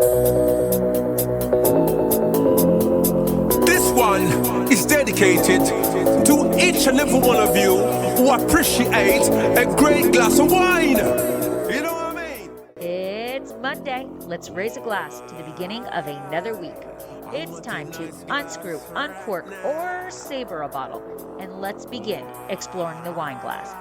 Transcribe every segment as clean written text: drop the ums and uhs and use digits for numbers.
This one is dedicated to each and every one of you who appreciate a great glass of wine. You know what I mean? It's Monday. Let's raise a glass to the beginning of another week. It's time to unscrew, uncork, or saber a bottle, and let's begin exploring the wine glass.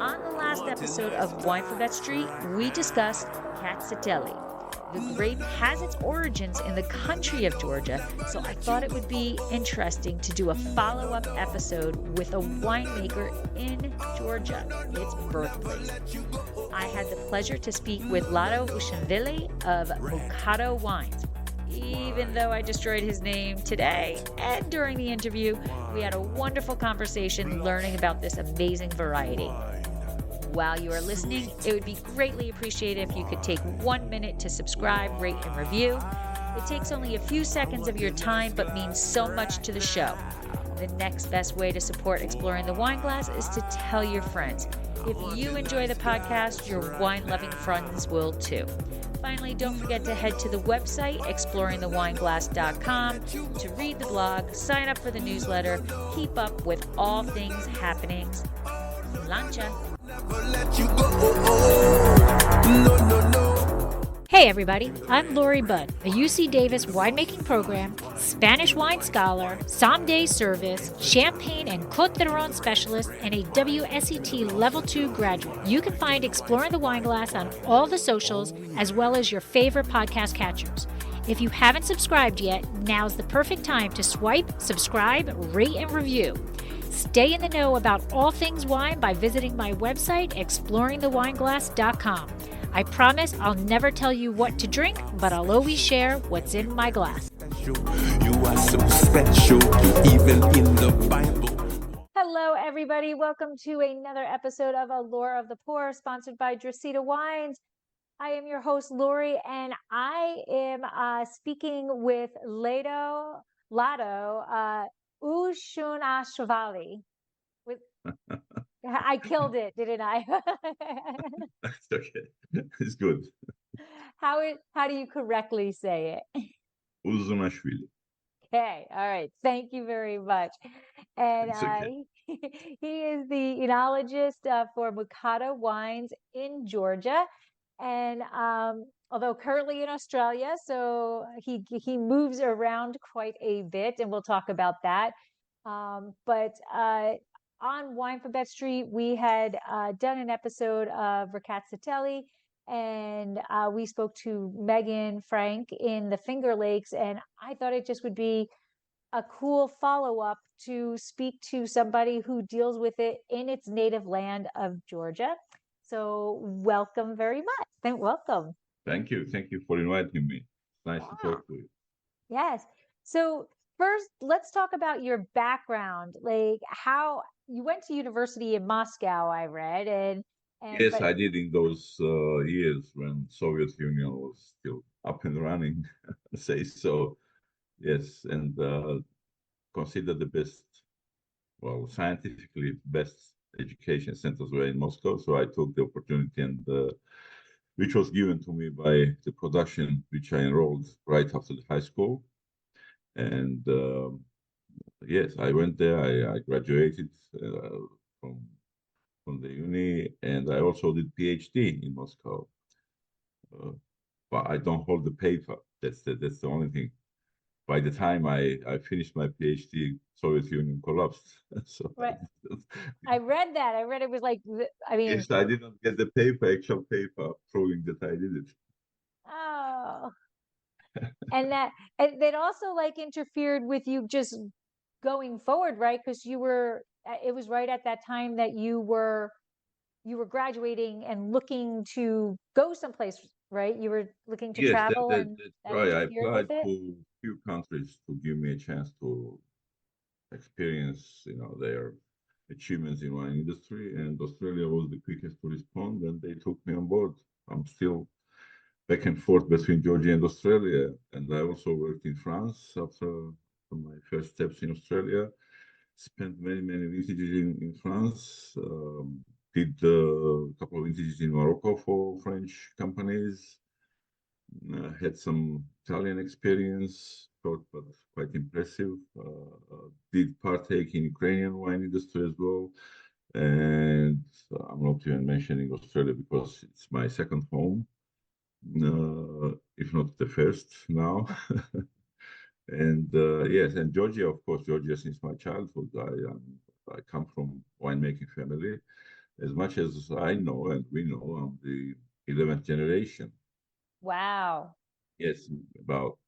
On the last episode of Winephabet Street, we discussed Rkatsiteli. The grape has its origins in the country of Georgia, so I thought it would be interesting to do a follow-up episode with a winemaker in Georgia, its birthplace. I had the pleasure to speak with Lado Uzunashvili of Mukado Wines. Even though I destroyed his name today and during the interview, we had a wonderful conversation learning about this amazing variety. While you are listening, it would be greatly appreciated if you could take 1 minute to subscribe, rate, and review. It takes only a few seconds of your time, but means so much to the show. The next best way to support Exploring the Wine Glass is to tell your friends. If you enjoy the podcast, your wine-loving friends will too. Finally, don't forget to head to the website, exploringthewineglass.com, to read the blog, sign up for the newsletter, keep up with all things happenings. Lancha. Hey everybody, I'm Lori Budd, a UC Davis winemaking program, Spanish wine scholar, sommelier service, champagne and Côte d'Aron specialist, and a WSET Level 2 graduate. You can find Exploring the Wine Glass on all the socials, as well as your favorite podcast catchers. If you haven't subscribed yet, now's the perfect time to swipe, subscribe, rate, and review. Stay in the know about all things wine by visiting my website, exploringthewineglass.com. I promise I'll never tell you what to drink, but I'll always share what's in my glass. You are so special, even in the Bible. Hello, everybody. Welcome to another episode of Allure of the Poor, sponsored by Dresita Wines. I am your host, Lori, and I am speaking with Lado Uzunashvili. I killed it, didn't I? It's okay. It's good. How do you correctly say it? Uzunashvili. Okay, all right. Thank you very much. And It's okay. he is the enologist for Mukado Wines in Georgia, and although currently in Australia, so he moves around quite a bit, and we'll talk about that. But on Winephabet Street, we had done an episode of Rkatsiteli, and we spoke to Megan Frank in the Finger Lakes, and I thought it just would be a cool follow-up to speak to somebody who deals with it in its native land of Georgia. So welcome very much. Welcome. Thank you. Thank you for inviting me. It's nice to talk to you. Yes. So first, let's talk about your background, like how you went to university in Moscow, I read, and Yes, but I did in those years when Soviet Union was still up and running, say so. Yes, and considered the best, well, scientifically best education centers were in Moscow. So I took the opportunity, and which was given to me by the production, which I enrolled right after the high school. And yes, I went there. I graduated from the uni, and I also did PhD in Moscow. But I don't hold the paper. That's the only thing. By the time I finished my PhD, Soviet Union collapsed. So right. I read that. I read it was like, I mean, yes, I didn't get the paper, actual paper, proving that I did it. oh, and that also like interfered with you just going forward, right? Because it was right at that time that you were graduating and looking to go someplace, right? You were looking to Yes, travel, and that's that right. I interfered with applied it. to few countries to give me a chance to experience, their achievements in wine industry. And Australia was the quickest to respond, and they took me on board. I'm still back and forth between Georgia and Australia, and I also worked in France after my first steps in Australia. Spent many vintages in France. Did a couple of vintages in Morocco for French companies. Had some Italian experience, short but quite impressive. Did partake in Ukrainian wine industry as well. And I'm not even mentioning Australia because it's my second home, if not the first now. And yes, and Georgia, of course, Georgia since my childhood. I come from winemaking family. As much as I know and we know, I'm the 11th generation. Wow. Yes, about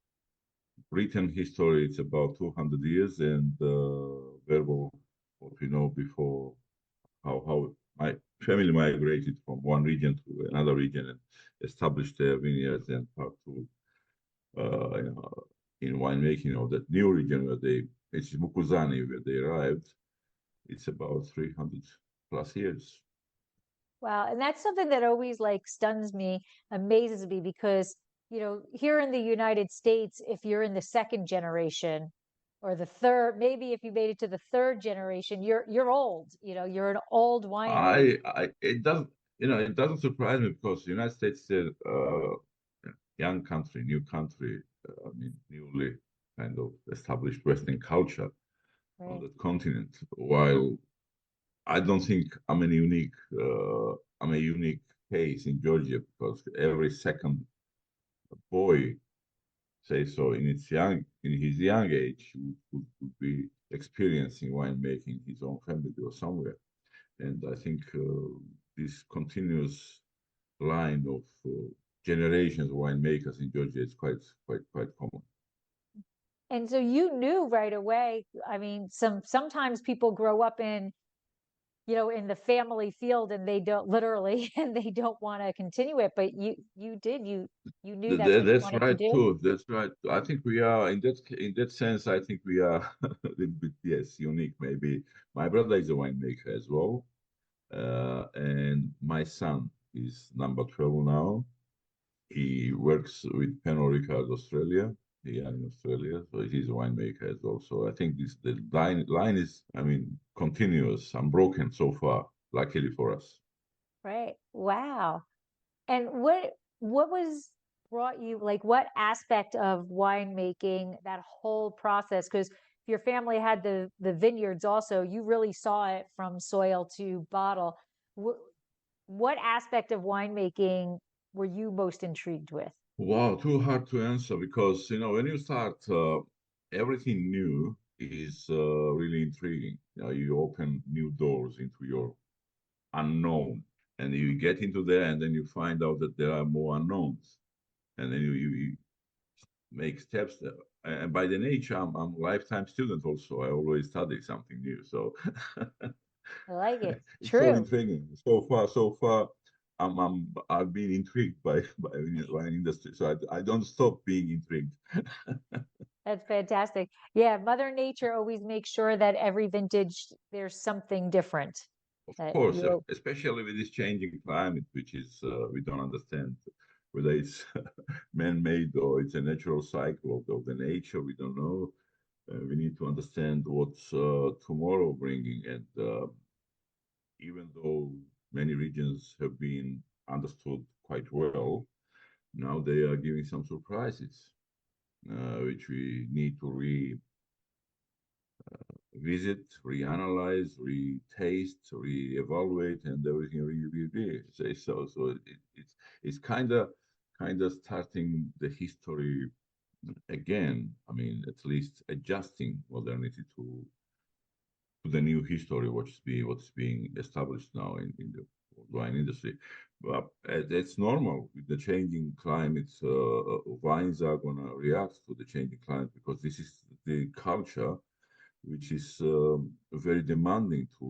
written history, it's about 200 years, and verbal, what we know before, how my family migrated from one region to another region and established their vineyards and part to in winemaking of that new region where it's Mukuzani where they arrived. It's about 300 plus years. Wow. And that's something that always like stuns me, amazes me because, here in the United States, if you're in the second generation or the third, maybe if you made it to the third generation, you're old, you're an old winery. It doesn't, it doesn't surprise me because the United States is a young country, new country, I mean, newly kind of established Western culture on Right. that continent. While I don't think I'm a unique case in Georgia because every second boy, say so, in his young age, would be experiencing winemaking in his own family or somewhere. And I think this continuous line of generations of winemakers in Georgia is quite common. And so you knew right away. I mean, sometimes people grow up in the family field and they don't literally and they don't want to continue it, but you knew that's what you That's wanted to right do. too. That's right. I think we are in that sense. I think we are a little bit, yes, unique. Maybe my brother is a winemaker as well, and my son is number 12 now. He works with Pernod Ricard Australia here in Australia, so he's a winemaker as well. So I think this the line is, I mean, continuous, unbroken so far. Luckily for us. Right. Wow. And what was brought you, like what aspect of winemaking, that whole process? Because your family had the vineyards also, you really saw it from soil to bottle. What aspect of winemaking were you most intrigued with? Wow, too hard to answer because when you start, everything new is really intriguing. You open new doors into your unknown, and you get into there, and then you find out that there are more unknowns, and then you make steps there. And by the nature, I'm a lifetime student also. I always study something new, so I like it. it's so True. intriguing. So far, I've been intrigued by wine industry, so I don't stop being intrigued. That's fantastic. Yeah, Mother Nature always makes sure that every vintage there's something different Of that course, you especially with this changing climate, which is we don't understand whether it's man-made or it's a natural cycle of the nature. We don't know. We need to understand what's tomorrow bringing, and even though many regions have been understood quite well, now they are giving some surprises, which we need to revisit, reanalyze, retaste, re-evaluate, and everything say so. So it's kind of starting the history again. I mean, at least adjusting modernity to the new history, what's being established now in the wine industry. But that's normal with the changing climate. Wines are going to react to the changing climate because this is the culture which is very demanding to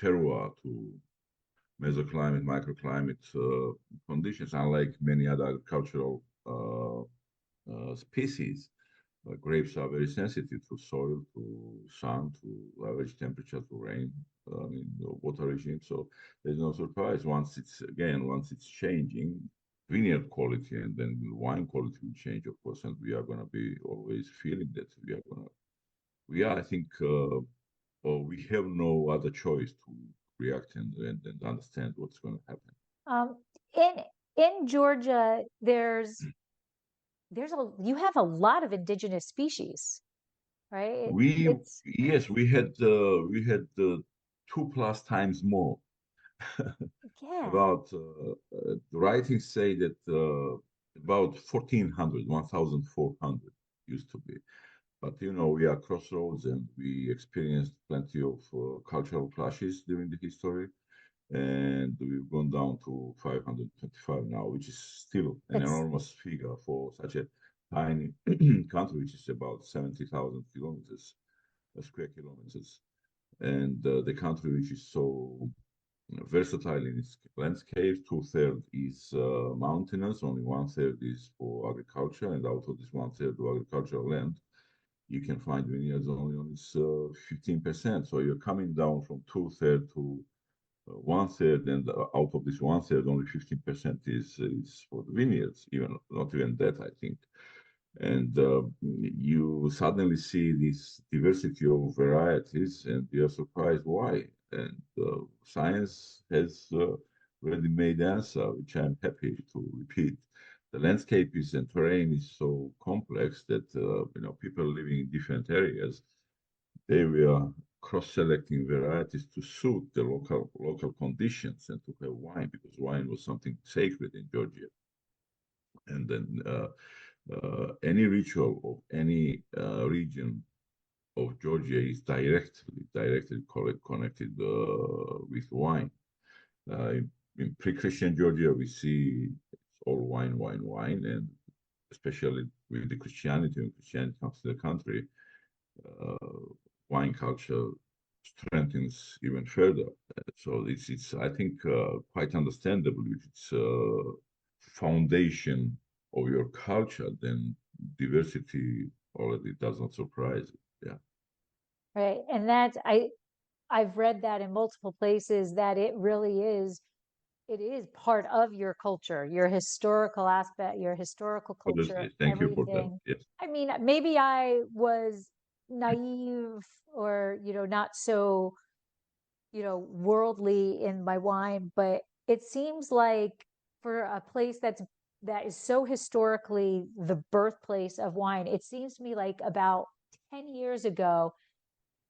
terroir, to mesoclimate, microclimate conditions, unlike many other agricultural species. Grapes are very sensitive to soil, to sun, to average temperature, to rain, the water regime. So there's no surprise once it's changing, vineyard quality and then wine quality will change, of course, and we are going to be always feeling that I think, or we have no other choice to react and understand what's going to happen. um in in Georgia, you have a lot of indigenous species, right? It's Yes, we had 2+ times more. yeah, About the writings say that about 1,400, 1,400 used to be. But you know, we are crossroads and we experienced plenty of cultural clashes during the history. And we've gone down to 525 now, which is still an it's enormous figure for such a tiny country, which is about 70,000 kilometers, square kilometers. And the country, which is so versatile in its landscape. Two-thirds is mountainous, only one-third is for agriculture, and out of this one-third of agricultural land, you can find vineyards only on its 15%. So you're coming down from two-thirds to one-third, and out of this one-third, only 15% is for the vineyards, even not even that, I think. And you suddenly see this diversity of varieties, and you're surprised why. And science has already made the answer, which I'm happy to repeat. The landscape is and terrain is so complex that people living in different areas, they were cross-selecting varieties to suit the local conditions and to have wine, because wine was something sacred in Georgia. And then any ritual of any region of Georgia is directly connected with wine. In pre-Christian Georgia, we see it's all wine, wine, wine, and especially with the Christianity, when Christianity comes to the country, uh, wine culture strengthens even further. So it's I think quite understandable. If it's foundation of your culture, then diversity already does not surprise it. Yeah. right. And I've read that in multiple places that it is part of your culture, your historical aspect, your historical culture, Obviously, thank you for that. everything. Yes. I mean, maybe I was naive or, not so, worldly in my wine, but it seems like for a place that is so historically the birthplace of wine, it seems to me like about 10 years ago,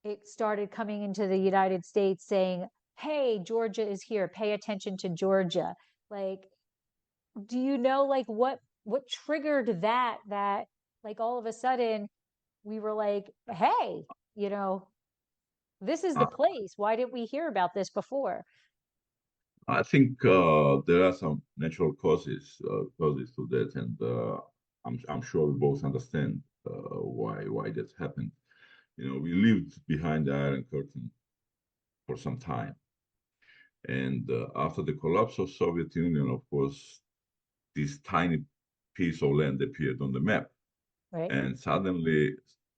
it started coming into the United States saying, "Hey, Georgia is here. Pay attention to Georgia." Like, do you know like what triggered that like all of a sudden we were like, "Hey, this is the Uh, place. Why didn't we hear about this before?" I think there are some natural causes to that, and I'm sure we both understand why that happened. You know, we lived behind the Iron Curtain for some time, and after the collapse of Soviet Union, of course, this tiny piece of land appeared on the map, Right? and suddenly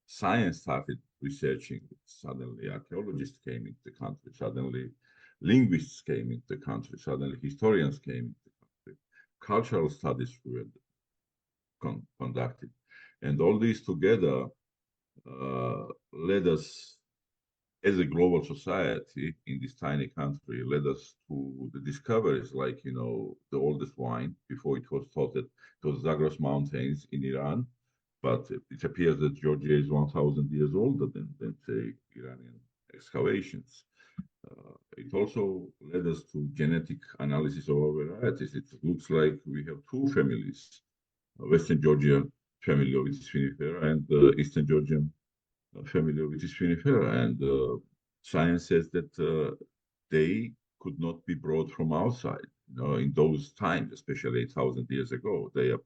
science started researching it. Suddenly archaeologists came into the country. Suddenly linguists came into the country. Suddenly historians came into the country. Cultural studies were conducted, and all these together led us as a global society in this tiny country, led us to the discoveries like, the oldest wine. Before it was thought that it was Zagros Mountains in Iran, but it appears that Georgia is 1,000 years older than say, Iranian excavations. It also led us to genetic analysis of our varieties. It looks like we have two families, Western Georgia family of Vitis vinifera and Eastern Georgian family of Vitis vinifera. And science says that they could not be brought from outside. In those times, especially 8,000 years ago, they are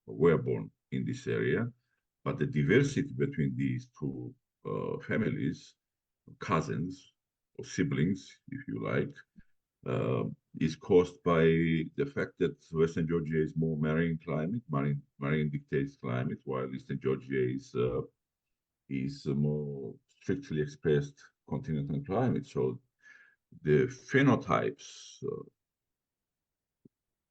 were born in this area. But the diversity between these two families, cousins or siblings, if you like, uh, is caused by the fact that Western Georgia is more marine climate, marine dictates climate, while Eastern Georgia is a more strictly expressed continental climate. So the phenotypes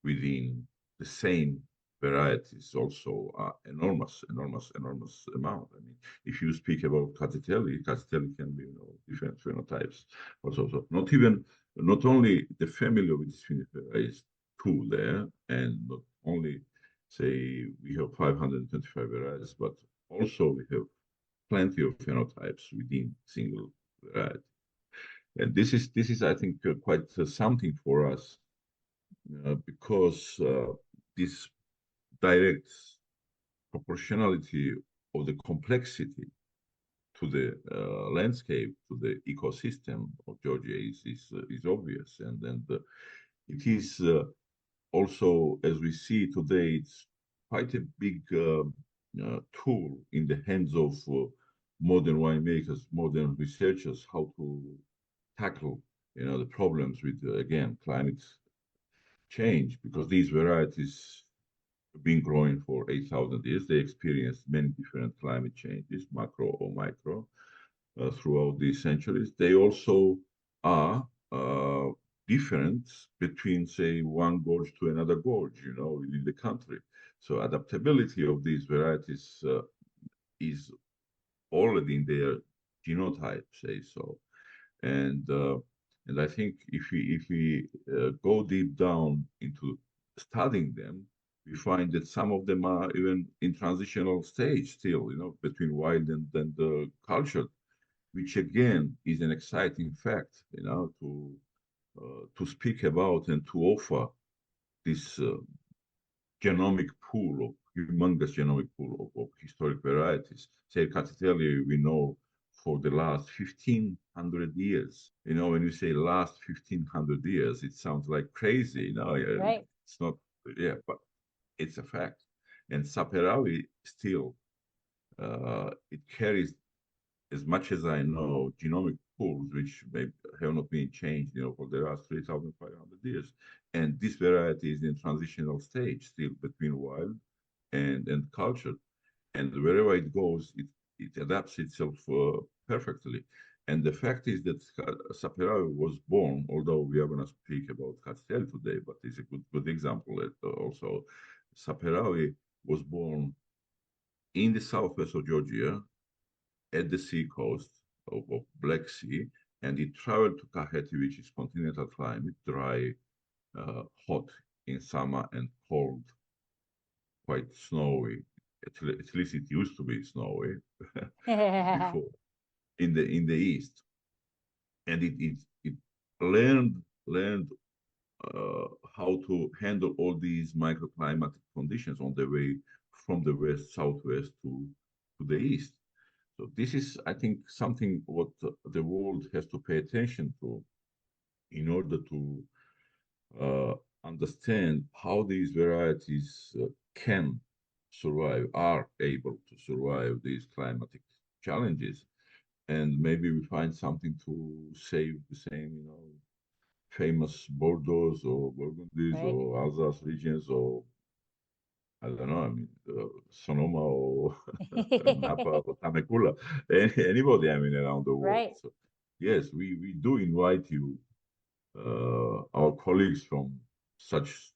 within the same varieties also are enormous amount. I mean, if you speak about Rkatsiteli can be, different phenotypes. Also, so not only the family of its vinifera is two there, and not only say we have 525 varieties, but also we have plenty of phenotypes within single variety. And this is I think quite something for us because this direct proportionality of the complexity to the landscape, to the ecosystem of Georgia is obvious, and it is also, as we see today, it's quite a big tool in the hands of modern winemakers, modern researchers, how to tackle the problems with again climate change, because these varieties have been growing for 8,000 years. They experienced many different climate changes, macro or micro, throughout these centuries. They also are different between, say, one gorge to another gorge, within the country. So adaptability of these varieties is already in their genotype, say so. And I think if we go deep down into studying them, we find that some of them are even in transitional stage still, between wild and cultured, which again is an exciting fact, to speak about and to offer this genomic pool of humongous genomic pool of historic varieties. Say Rkatsiteli, we know for the last 1,500 years. When you say last 1,500 years, it sounds like crazy. Right. It's not, yeah, but it's a fact. And Saperavi still, it carries, as much as I know, genomic pools which may have not been changed, for the last 3,500 years. And this variety is in transitional stage still between wild and cultured. And wherever it goes, it adapts itself perfectly. And the fact is that Saperavi was born, although we are going to speak about Rkatsiteli today, but it's a good example that also Saperavi was born in the southwest of Georgia, at the sea coast of Black Sea, and it traveled to Kakheti, which is continental climate, dry, hot in summer, and cold, quite snowy. At least it used to be snowy before in the east, and it learned how to handle all these microclimatic conditions on the way from the west southwest to the east. So this is, I think, something what the world has to pay attention to in order to understand how these varieties can survive, are able to survive these climatic challenges. And maybe we find something to save the same, famous Bordeaux or Burgundies Right. or Alsace regions, or I don't know, I mean, Sonoma or Napa or Temecula, anybody, I mean, around the world. Right. So, yes, we do invite you, our colleagues from such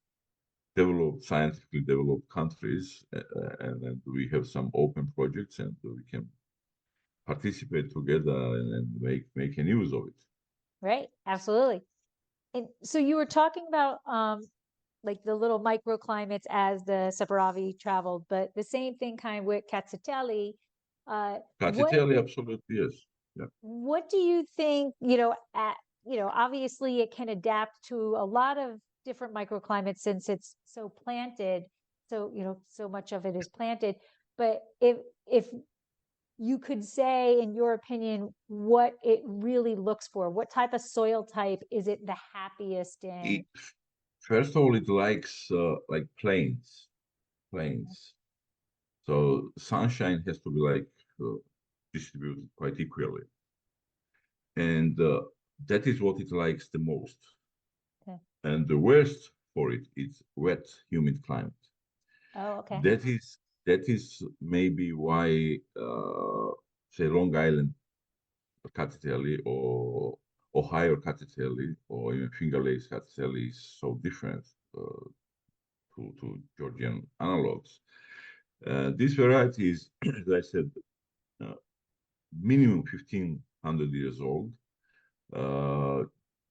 scientifically developed countries, and we have some open projects, and we can participate together and make an use of it. Right. Absolutely. And so you were talking about like the little microclimates as the Saperavi traveled, but the same thing kind of with Rkatsiteli. What Rkatsiteli, absolutely, yes. Yeah. what do you think, obviously it can adapt to a lot of different microclimates since it's so planted, so so much of it is planted. But if you could say, in your opinion, what it really looks for, what type of soil type is it the happiest in? It, first of all, it likes like plains. So sunshine has to be like distributed quite equally, and that is what it likes the most. Okay. And the worst for it is wet, humid climate. Oh, okay. That is maybe why say Long Island Rkatsiteli or Ohio Rkatsiteli or even Finger Lakes Rkatsiteli is so different to Georgian analogs. This variety is, as I said, uh, minimum 1,500 years old,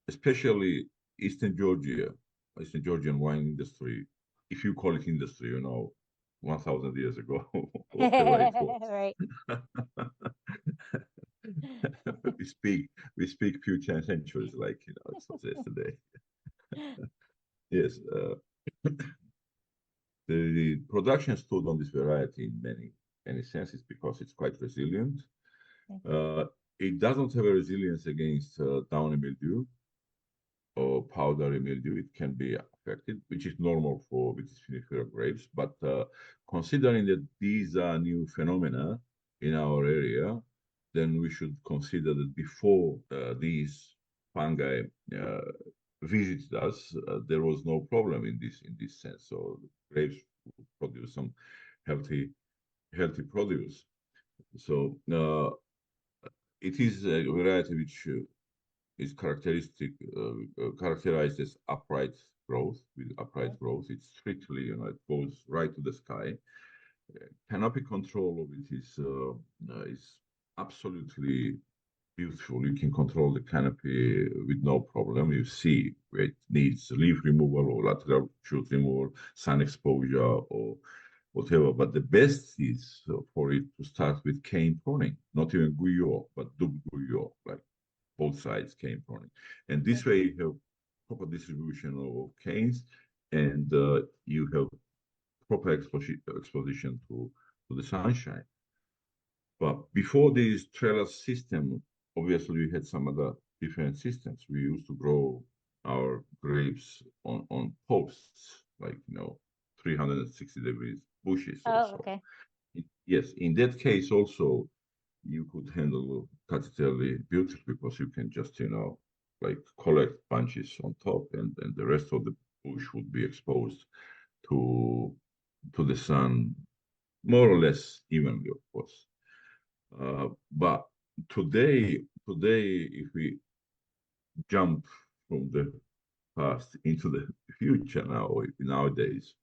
especially Eastern Georgia, it's the Georgian wine industry. If you call it industry, 1,000 years ago, whatever it was. Right. we speak few centuries, like it was yesterday. Yes, the production stood on this variety in many senses because it's quite resilient. Uh, it doesn't have a resilience against downy mildew or powdery mildew. It can be affected, which is normal for Vitis vinifera grapes. But considering that these are new phenomena in our area, then we should consider that before these fungi visited us, there was no problem in this sense. So grapes produce some healthy produce. So it is a variety which is characterized as upright growth. With upright growth, it's strictly, it goes right to the sky. Canopy control of it is absolutely beautiful. You can control the canopy with no problem. You see where it needs leaf removal or lateral shoot removal, sun exposure, or whatever. But the best is for it to start with cane pruning, not even guyot, but double guyot, like both sides cane pruning. And this way you have proper distribution of canes, and you have proper exposition to the sunshine. But before this trellis system, obviously we had some other different systems. We used to grow our grapes on posts, like 360 degrees bushes or Oh, so. okay. Yes, in that case also you could handle Rkatsiteli beautifully because you can just like collect bunches on top, and the rest of the bush would be exposed to the sun more or less evenly, of course. But today, if we jump from the past into the future nowadays,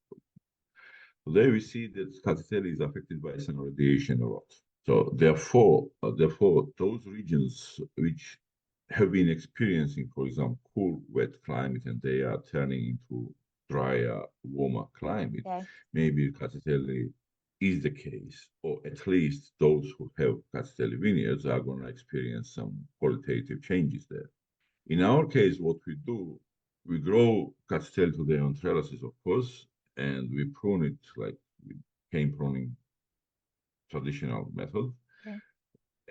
today we see that Rkatsiteli is affected by sun radiation a lot. So therefore, those regions which have been experiencing, for example, cool, wet climate, and they are turning into drier, warmer climate, Okay. maybe Rkatsiteli is the case, or at least those who have Rkatsiteli vineyards are going to experience some qualitative changes there. In our case, what we do, we grow Rkatsiteli today on trellises, of course, and we prune it like with cane pruning traditional method. Okay.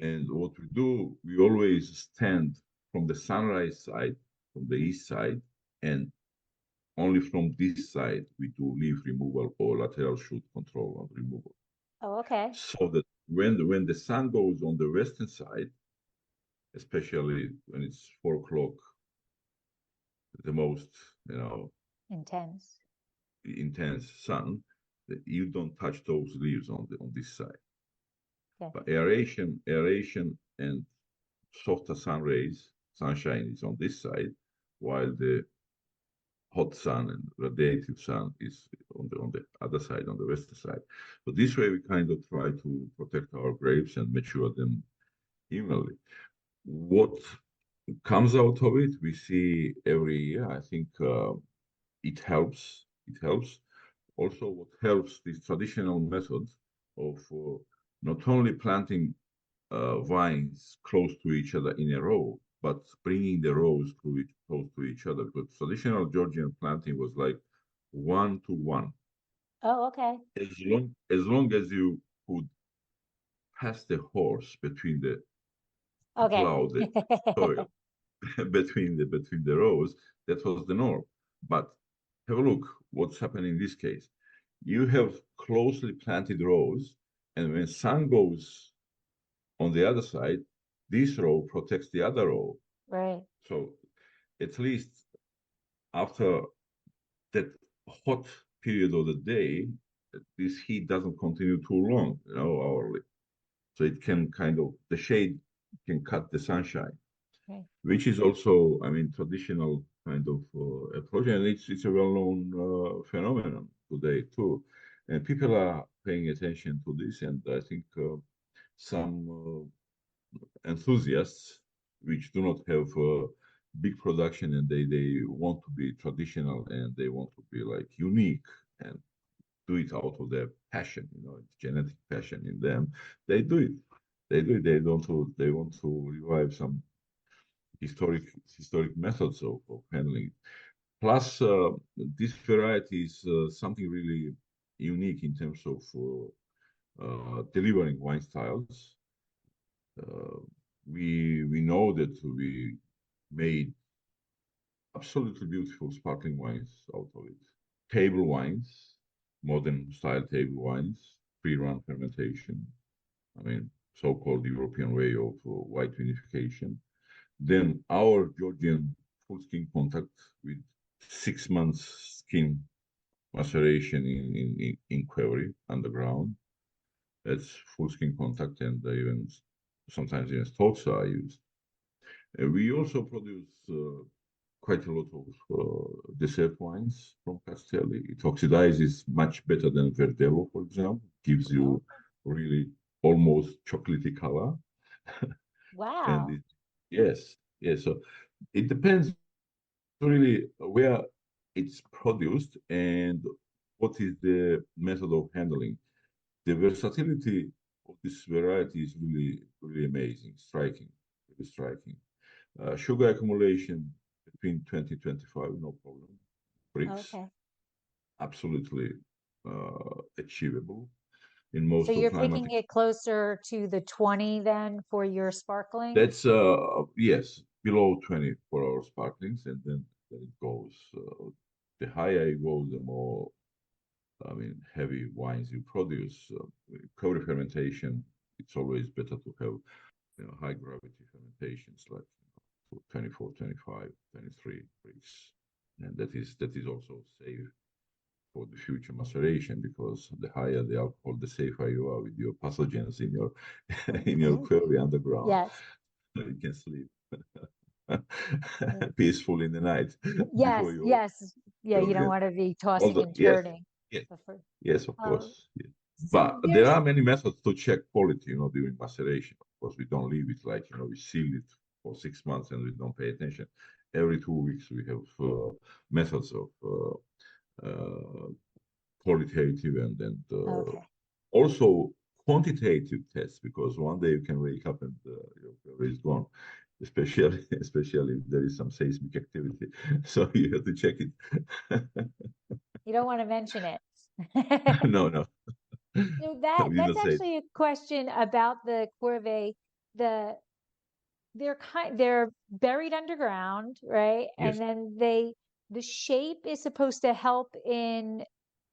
And what we do, we always stand from the sunrise side, from the east side, and only from this side we do leaf removal or lateral shoot control and removal. Oh, okay. So that when the sun goes on the western side, especially when it's 4 o'clock, the most Intense. intense sun, that you don't touch those leaves on this side. Okay. But aeration and softer sun rays, sunshine is on this side, while the hot sun and radiative sun is on the other side, on the western side. So this way we kind of try to protect our grapes and mature them evenly. What comes out of it, we see every year. I think it helps. It helps. Also, what helps this traditional method of not only planting vines close to each other in a row, but bringing the rows close to each other. Because traditional Georgian planting was like 1 to 1. Oh, okay. As long as you could pass the horse between to Okay. plow the soil between the rows, that was the norm. But have a look what's happening in this case. You have closely planted rows, and when sun goes on the other side, this row protects the other row. Right. So at least after that hot period of the day, this heat doesn't continue too long, hourly. So it can the shade can cut the sunshine, Okay. which is also, traditional kind of approach, and it's a well-known phenomenon today too. And people are paying attention to this, and I think some enthusiasts which do not have big production, and they want to be traditional, and they want to be like unique and do it out of their passion. It's genetic passion in them. They do it. They do it. They want to revive some historic methods of handling it. Plus, this variety is something really unique in terms of delivering wine styles. Uh, we know that we made absolutely beautiful sparkling wines out of it. Table wines, modern style table wines, pre-run fermentation. I mean, so-called European way of white vinification. Then our Georgian full skin contact with 6 months skin maceration in quarry underground. That's full skin contact, and even sometimes even stalks are used. We also produce quite a lot of dessert wines from Castelli. It oxidizes much better than Verdelho, for example. Gives you really almost chocolatey color. Wow. And yes, yes. So it depends really where it's produced and what is the method of handling. The versatility of this variety is really amazing, striking, really striking. Sugar accumulation between 20-25, no problem. Bricks, Okay. absolutely achievable in So most of you're picking climatic. it closer to the 20 then for your sparkling? That's yes, below 20 for our sparklings, and then it goes. The higher you go, the more, I mean, heavy wines you produce. Co-fermentation, it's always better to have high gravity fermentations like 24, 25, 23 bricks, and that is also safe for the future maceration, because the higher the alcohol, the safer you are with your pathogens in your in your quarry underground. Yes. You can sleep Mm. peaceful in the night Yes, before you yes. Yeah, you don't get want to be all tossing the and yes, turning. yes, Before. yes, of Um, course. Yes. so But there there's are many methods to check quality, during maceration. Of course, we don't leave it like, we seal it for 6 months and we don't pay attention. Every 2 weeks, we have methods of qualitative and okay. also quantitative tests, because one day you can wake up and your quarry is gone, especially especially if there is some seismic activity. So you have to check it. You don't want to mention it. No, no, So no, we that's didn't say it. actually a question about the corvée. The they're buried underground, right? Yes. And then the shape is supposed to help in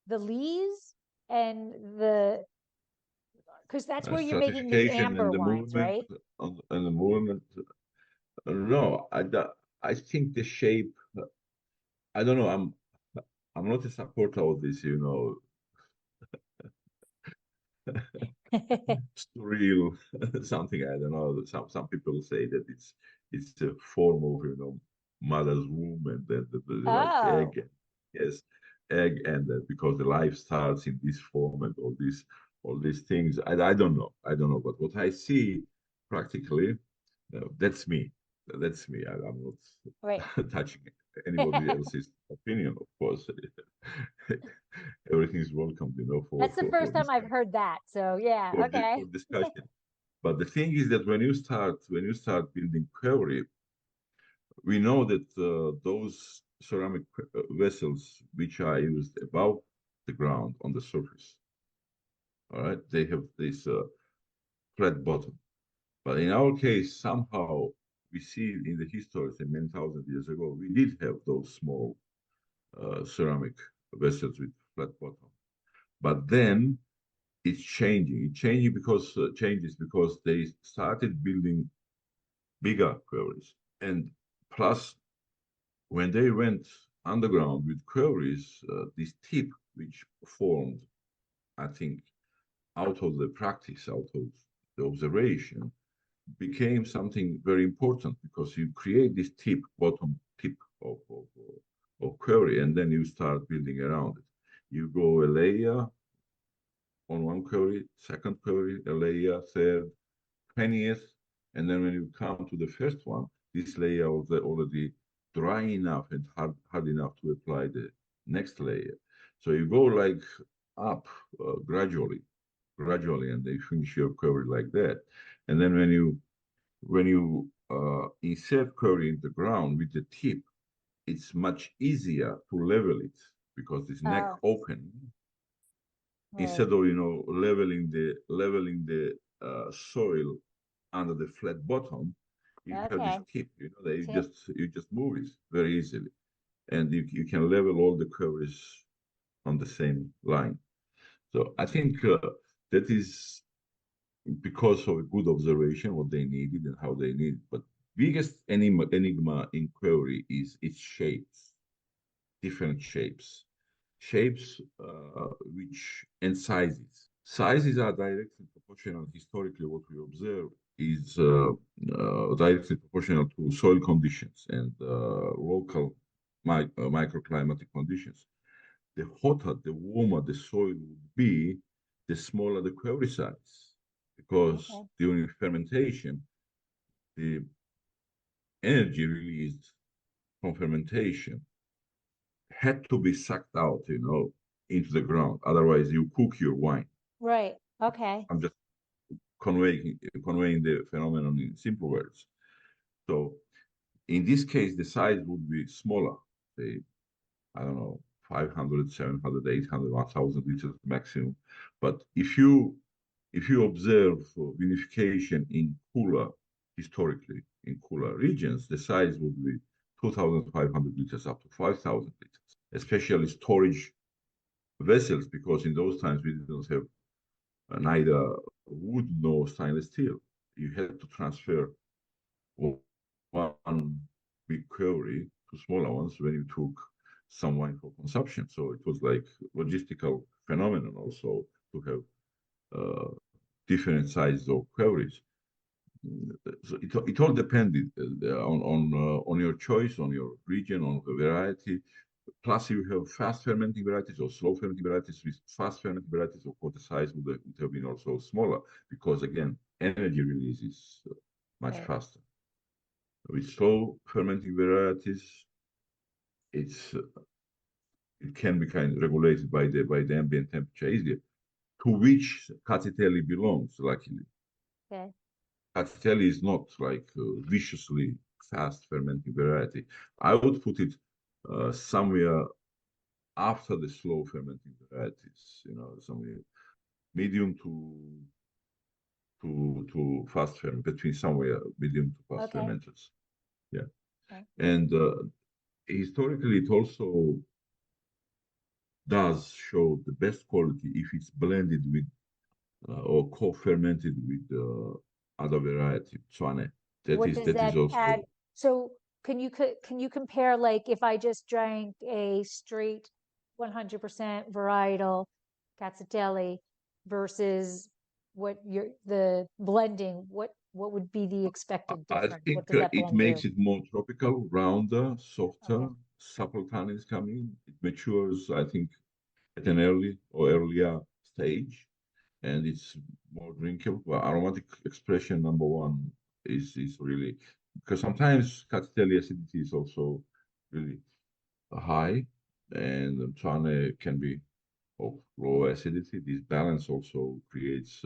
the lees and the because that's where you're making the Stratification and amber the wines, movement right? and the movement. No, I think the shape. I don't know. I'm not a supporter of this, surreal something. I don't know. Some people say that it's a form of mother's womb, and then like Oh, egg. Yes, egg, and because the life starts in this form and all these things. I don't know. I don't know. But what I see practically, that's me. That's me. I'm right. not touching anybody else's opinion, of course. Everything is welcome, That's the for first time this I've heard that. So yeah, for okay. discussion. But the thing is that when you start building quarry, we know that those ceramic vessels which are used above the ground on the surface, all right, they have this flat bottom. But in our case, somehow we see in the history that many thousand years ago, we did have those small ceramic vessels with flat bottom. But then it's changing. It's changing because changes because they started building bigger quarries. And plus, when they went underground with quarries, this tip which formed, I think, out of the practice, out of the observation, became something very important, because you create this tip, bottom tip of quarry, and then you start building around it. You go a layer on one quarry, second quarry, a layer, third, 20th, and then when you come to the first one, this layer was already dry enough and hard enough to apply the next layer. So you go like up gradually, and they finish your curry like that. And then when you insert curry in the ground with the tip, it's much easier to level it because this neck Oh, open right. instead of leveling the soil under the flat bottom. You have this Okay. tip, that you Tip. just move it very easily, and you can level all the curves on the same line. So I think that is because of a good observation what they needed and how they need. But biggest enigma in query is its shapes, different shapes which and sizes. Sizes are directly proportional. Historically, what we observe is directly proportional to soil conditions and local microclimatic conditions. The hotter, the warmer the soil would be, the smaller the query size, because Okay. during fermentation, the energy released from fermentation had to be sucked out, into the ground. Otherwise, you cook your wine. Right. Okay. I'm just conveying the phenomenon in simple words. So in this case, the size would be smaller, say, I don't know, 500, 700, 800, 1000 liters maximum. But if you observe vinification historically in cooler regions, the size would be 2,500 liters up to 5,000 liters, especially storage vessels, because in those times we didn't have neither wood nor stainless steel. You had to transfer one big quarry to smaller ones when you took some wine for consumption. So it was like logistical phenomenon also to have different sizes of quarries. So it all depended on your choice, on your region, on the variety. Plus, you have fast fermenting varieties or slow fermenting varieties. With fast fermenting varieties, of course, the size would have been also smaller because, again, energy release is much Right. faster. With slow fermenting varieties, it can be kind of regulated by the ambient temperature easier, to which Katsiteli belongs, luckily. Okay. Katsiteli is not like viciously fast fermenting variety. I would put it somewhere after the slow fermenting varieties, somewhere medium to fast ferment, between somewhere medium to fast Okay. fermenters. Yeah. Okay. And historically, it also does show the best quality if it's blended with or co-fermented with other variety, Tswane. That What is does that is that add? also So can you compare, like, if I just drank a straight 100% varietal Cazzotelli versus the blending, what would be the expected I difference? think What does that it blend do? makes it more tropical, rounder, softer, Okay. supple tannins coming. It matures, I think, at an earlier stage, and it's more drinkable. Well, aromatic expression number one is really, because sometimes Cazzotelli acidity is also really high, and Chane can be of low acidity. This balance also creates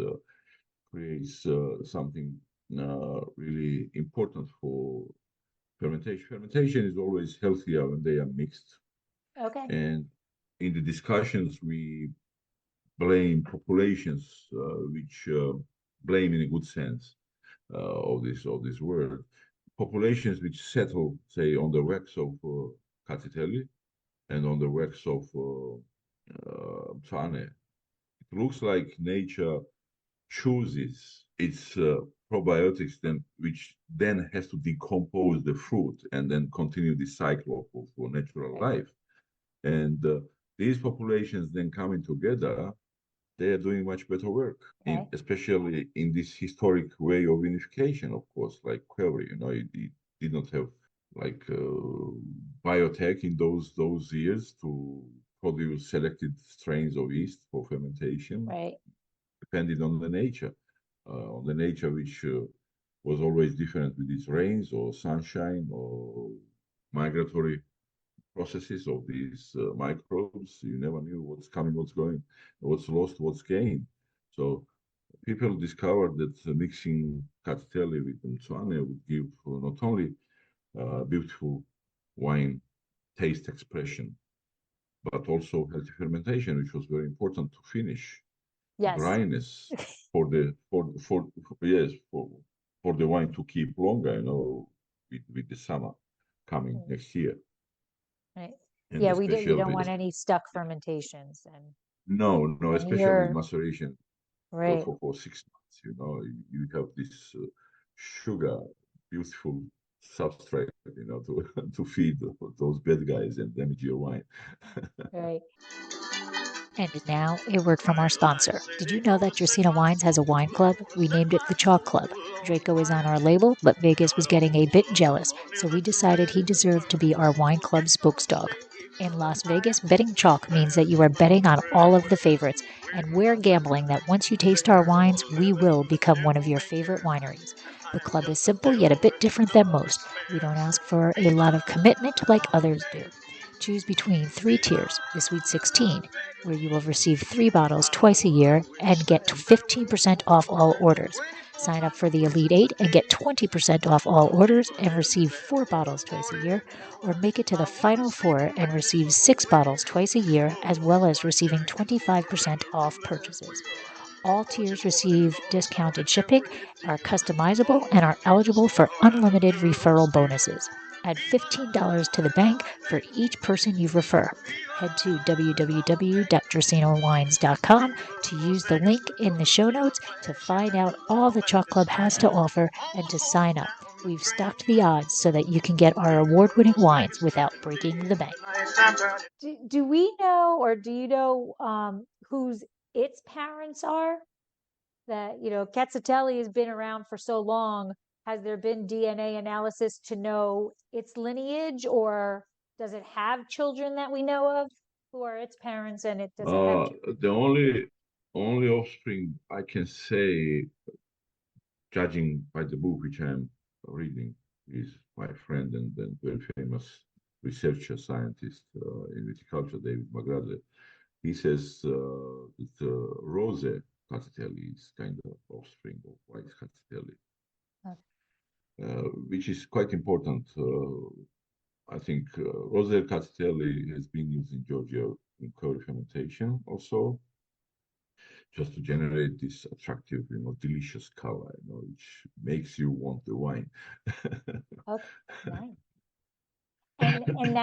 something really important for fermentation. Fermentation is always healthier when they are mixed. Okay. And in the discussions, we blame populations, which blame in a good sense of this word. Populations which settle, say, on the wax of Cazzotelli and on the wax of Tsane. It looks like nature chooses its probiotics, then which then has to decompose the fruit and then continue the cycle for natural Right. life. And these populations then coming together, they are doing much better work, Okay. especially in this historic way of unification, of course, like query. It did not have like biotech in those years to produce selected strains of yeast for fermentation, Right. depending on the nature which was always different with these rains or sunshine or migratory processes of these microbes. You never knew what's coming, what's going, what's lost, what's gained. So people discovered that mixing Katsiteli with Mtswane would give not only beautiful wine taste expression, but also healthy fermentation, which was very important to finish Yes. dryness for the wine to keep longer, with the summer coming Mm, next year, right. and Yeah, you don't especially want any stuck fermentations no, and especially you're maceration right. for 6 months. You have this sugar, beautiful substrate, to to feed those bad guys and damage your wine. Right. And now, a word from our sponsor. Did you know that Georgian Wines has a wine club? We named it the Chalk Club. Draco is on our label, but Vegas was getting a bit jealous, so we decided he deserved to be our wine club spokesdog. In Las Vegas, betting chalk means that you are betting on all of the favorites, and we're gambling that once you taste our wines, we will become one of your favorite wineries. The club is simple yet a bit different than most. We don't ask for a lot of commitment like others do. Choose between 3 tiers, the Sweet 16, where you will receive 3 bottles twice a year and get 15% off all orders. Sign up for the Elite 8 and get 20% off all orders and receive 4 bottles twice a year, or make it to the final 4 and receive 6 bottles twice a year, as well as receiving 25% off purchases. All tiers receive discounted shipping, are customizable, and are eligible for unlimited referral bonuses. Add $15 to the bank for each person you refer. Head to www.dracinowines.com to use the link in the show notes to find out all the Chalk Club has to offer and to sign up. We've stocked the odds so that you can get our award-winning wines without breaking the bank. Do we know, or do you know whose its parents are? That, Katsiteli has been around for so long. Has there been DNA analysis to know its lineage, or does it have children that we know of who are its parents, and does it have children? The only offspring I can say, judging by the book which I'm reading, is my friend and very famous researcher scientist in viticulture, David Magrade. He says that Rose Katsiteli is kind of offspring of White Katsiteli, Okay. which is quite important. I think Rose Katsiteli has been used in Georgia in curry fermentation also, just to generate this attractive, delicious color, which makes you want the wine. Okay, nice. And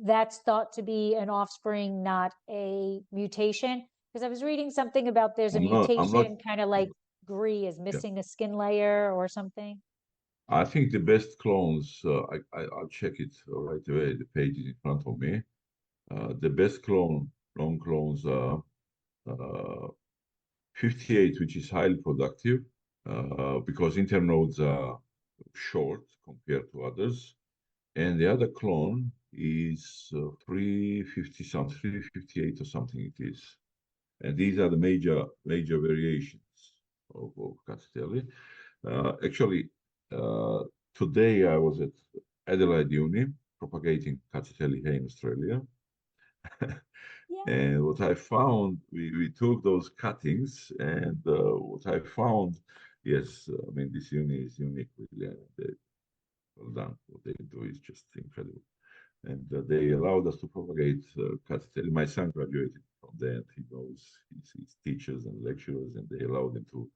that's thought to be an offspring, not a mutation. Because I was reading something about there's a I'm not, mutation, kind of like Brie is yeah. missing a skin layer or something. I think the best clones, I'll check it right away. The page is in front of me. The best long clones are 58, which is highly productive because internodes are short compared to others. And the other clone is 350 something, 358 or something it is. And these are the major variations of Castelli. Actually, today I was at Adelaide Uni propagating Castelli here in Australia. Yeah. And what I found, we took those cuttings, and what I found, yes, I mean, this uni is unique, really. Well done. What they do is just incredible. And they allowed us to propagate Castelli. My son graduated from there, and he knows his teachers and lecturers, and they allowed him to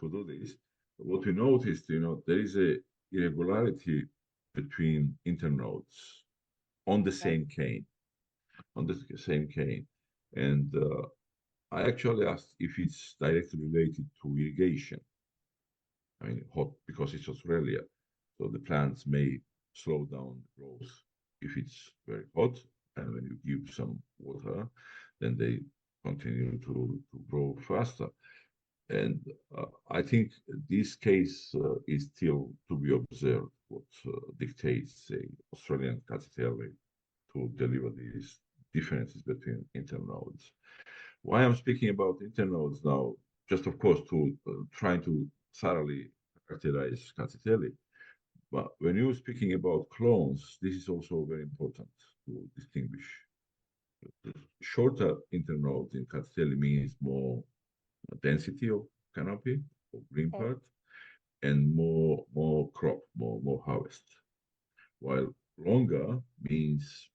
do this. What we noticed, there is a irregularity between internodes on the Okay. same cane, and I actually asked if it's directly related to irrigation. I mean, hot because it's Australia, so the plants may slow down growth if it's very hot, and when you give some water, then they continue to grow faster. And I think this case is still to be observed, what dictates, say, Australian Catsiteli to deliver these differences between internodes. Why I'm speaking about internodes now, just of course to try to thoroughly characterize Rkatsiteli. But when you're speaking about clones, this is also very important to distinguish. The shorter internode in Rkatsiteli means more density of canopy, of green Okay. part, and more crop, more harvest. While longer means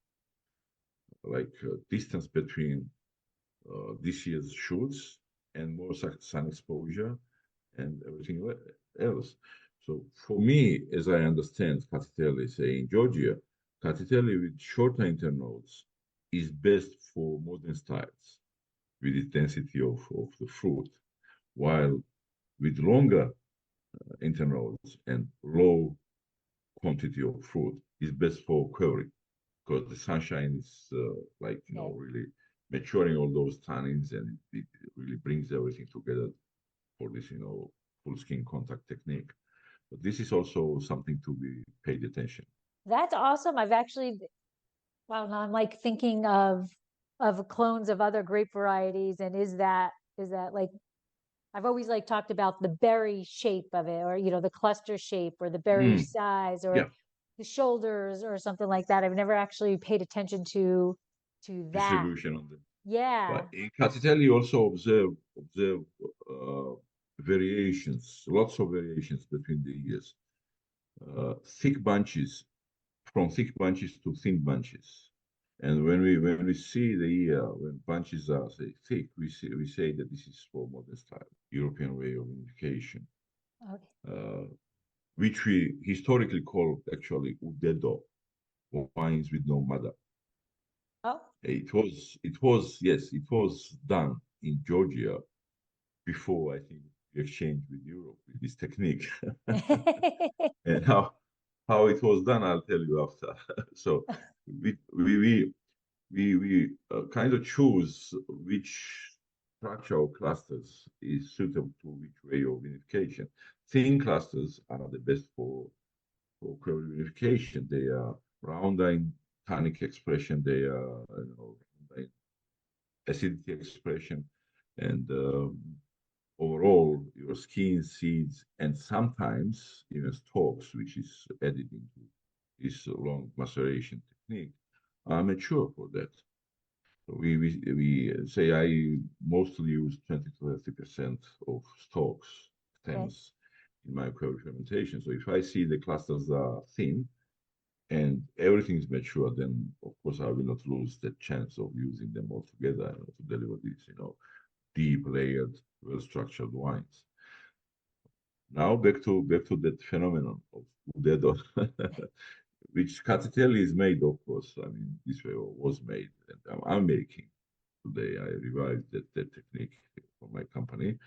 like distance between this year's shoots and more sun exposure and everything else. So for me, as I understand Rkatsiteli, say in Georgia, Rkatsiteli with shorter internodes is best for modern styles with its density of the fruit, while with longer internodes and low quantity of fruit is best for quivering because the sunshine is really maturing all those tannins and it really brings everything together for this full skin contact technique. But this is also something to be paid attention. That's awesome. I've actually, well, now I'm like thinking of clones of other grape varieties, and is that like, I've always like talked about the berry shape of it, or the cluster shape, or the berry size, or Yeah, the shoulders, or something like that. I've never actually paid attention to that. distribution on them. Yeah. But in Rkatsiteli, you also observe variations, lots of variations between the years. Thick bunches, from thick bunches to thin bunches. And when we see the year when bunches are say thick, we say that this is for modern style, European way of unification, Okay. which we historically call actually udedo, wines with no mother. Oh. It was done in Georgia before I think we exchanged with Europe with this technique. And how it was done, I'll tell you after. So we kind of choose which structure of clusters is suitable to which way of unification. Thin clusters are the best for query unification. They are rounder in tannic expression. They are in acidity expression, and overall your skin, seeds, and sometimes even stalks, which is added into this long maceration technique, are mature for that. So we say I mostly use 20 to 30% of stalks, stems in my query fermentation. So if I see the clusters are thin and everything is mature, then of course I will not lose the chance of using them all together to deliver these, deep layered, well-structured wines. Now back to that phenomenon of udedo, which Rkatsiteli is made, of course. I mean, this way was made, and I'm making today. I revived that technique for my company.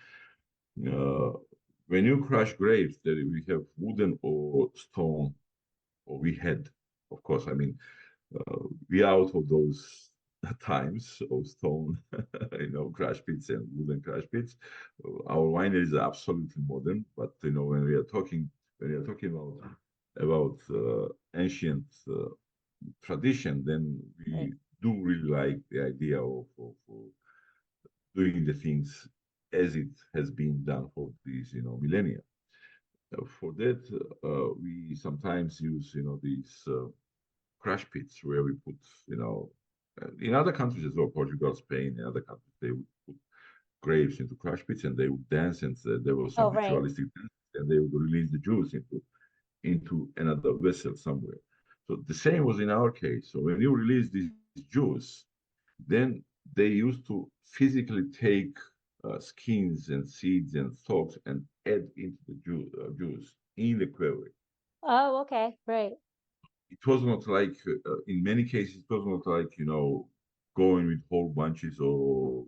When you crush grapes, we have wooden or stone, or we had, of course. I mean, we are out of those times of stone, crash pits and wooden crash pits. Our wineries are absolutely modern, but when we are talking about ancient tradition, then we do really like the idea of doing the things as it has been done for these millennia. For that, we sometimes use these crash pits where we put in other countries as well, Portugal, Spain, and other countries, they would put grapes into crash pits and they would dance, and there was some ritualistic dance, and they would release the juice into another vessel somewhere. So the same was in our case. So when you release this juice, then they used to physically take skins and seeds and stalks and add into the juice in the query. Oh, okay, right. It was not like, in many cases, it was not like, going with whole bunches or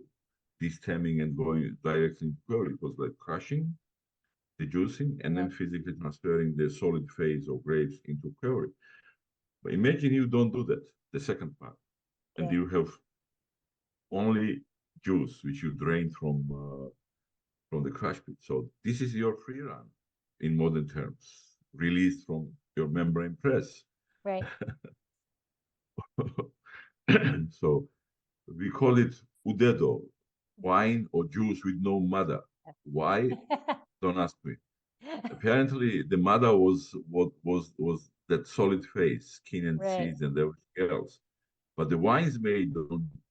destemming and going directly into query. It was like crushing, the juicing, and then physically transferring the solid phase of grapes into query. But imagine you don't do that, the second part, and you have only juice which you drain from the crush pit. So this is your free run, in modern terms, released from your membrane press. Right. So we call it udedo, wine or juice with no mother. Why? Don't ask me. Apparently, the mother was that solid face, skin and Right. seeds and everything else. But the wines made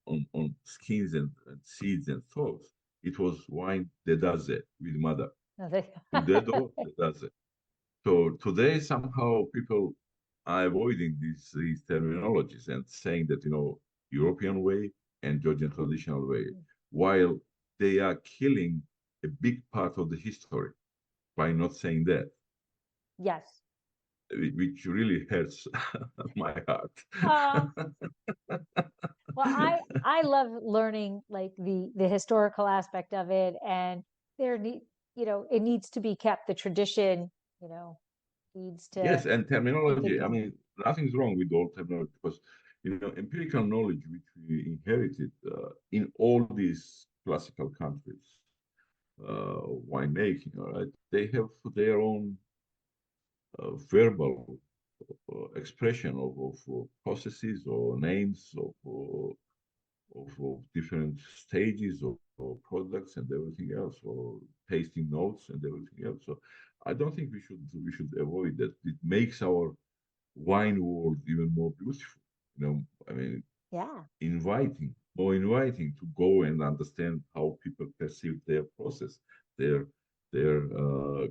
on skins and seeds and thoughts, it was wine that does it with mother. No, they- Udedo that does it. So today somehow people are avoiding these terminologies and saying that European way and Georgian traditional way, while they are killing a big part of the history by not saying that, Yes. which really hurts my heart. Uh, well, I love learning like the historical aspect of it, and there need it needs to be kept. The tradition, you know, needs to Yes, and keep it terminology. I going. mean, nothing's wrong with all terminology because empirical knowledge which we inherited in all these classical countries, winemaking, all right, they have their own verbal expression of processes or names of different stages of products and everything else, or tasting notes and everything else. So I don't think we should avoid that. It makes our wine world even more beautiful. I mean, Yeah, more inviting to go and understand how people perceive their process, their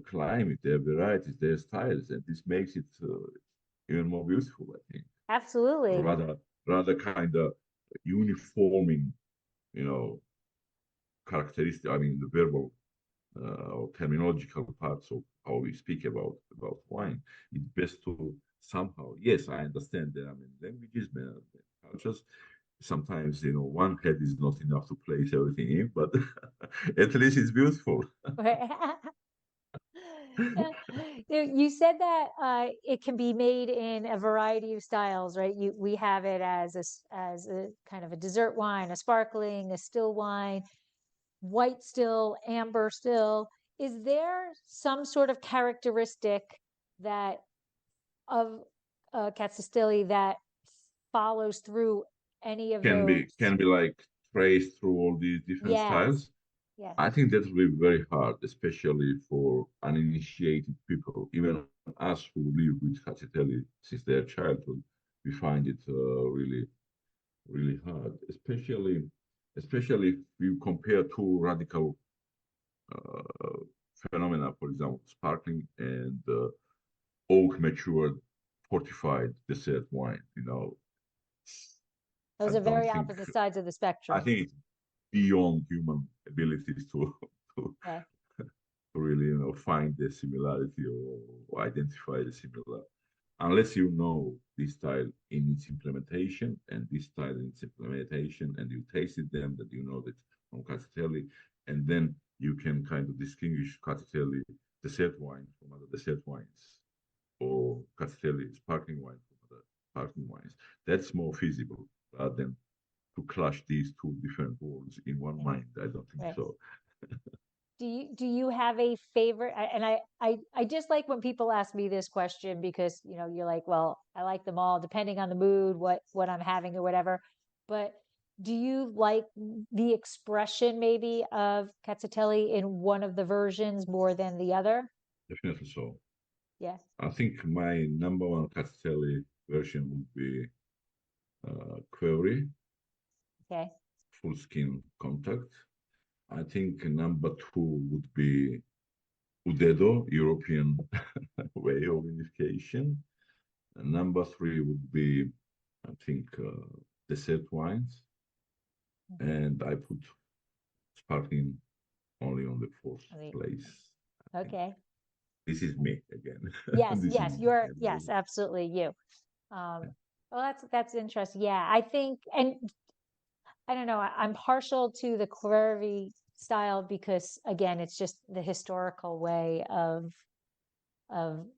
climate, their varieties, their styles, and this makes it even more beautiful. I think absolutely. rather kind of uniforming, you know, characteristic. I mean, the verbal or terminological parts of how we speak about wine. It's best to somehow. Yes, I understand there are many languages, many cultures. Sometimes one head is not enough to place everything in, but at least it's beautiful. You said that it can be made in a variety of styles, right? We have it as as a kind of a dessert wine, a sparkling, a still wine, white still, amber still. Is there some sort of characteristic that of Katsistili that follows through any of can be those? can be like traced through all these different Yes, styles. yes. I think that will be very hard, especially for uninitiated people. Even us who live with Katsiteli since their childhood, we find it really, really hard. Especially if you compare two radical uh, phenomena, for example, sparkling and oak matured fortified dessert wine. I Those are don't very think opposite sides of the I spectrum. think it's beyond human abilities to Okay. really find the similarity or identify the similar, unless you know this style in its implementation and this style in its implementation and you tasted them, that you know that from Cacitelli, and then you can kind of distinguish Cacitelli dessert wine from other dessert wines, or Cacitelli sparkling wine from other sparkling wines. That's more feasible rather than to clash these two different worlds in one Yeah. mind. I don't think Right. so. Do you have a favorite? And I just like when people ask me this question because you're like, well, I like them all depending on the mood, what I'm having or whatever. But do you like the expression maybe of Cazzacatelli in one of the versions more than the other? Definitely so. Yeah. I think my number one Castelli version would be Query, Okay. full skin contact. I think number two would be Udedo, European way of unification. And number three would be, I think, dessert wines. And I put sparkling only on the fourth place. I think Okay. this is me again. Yes, This is yes, me yes, again. absolutely you. Well, that's interesting. Yeah, I think, and I don't know, I'm partial to the Clairvy style because again, it's just the historical way of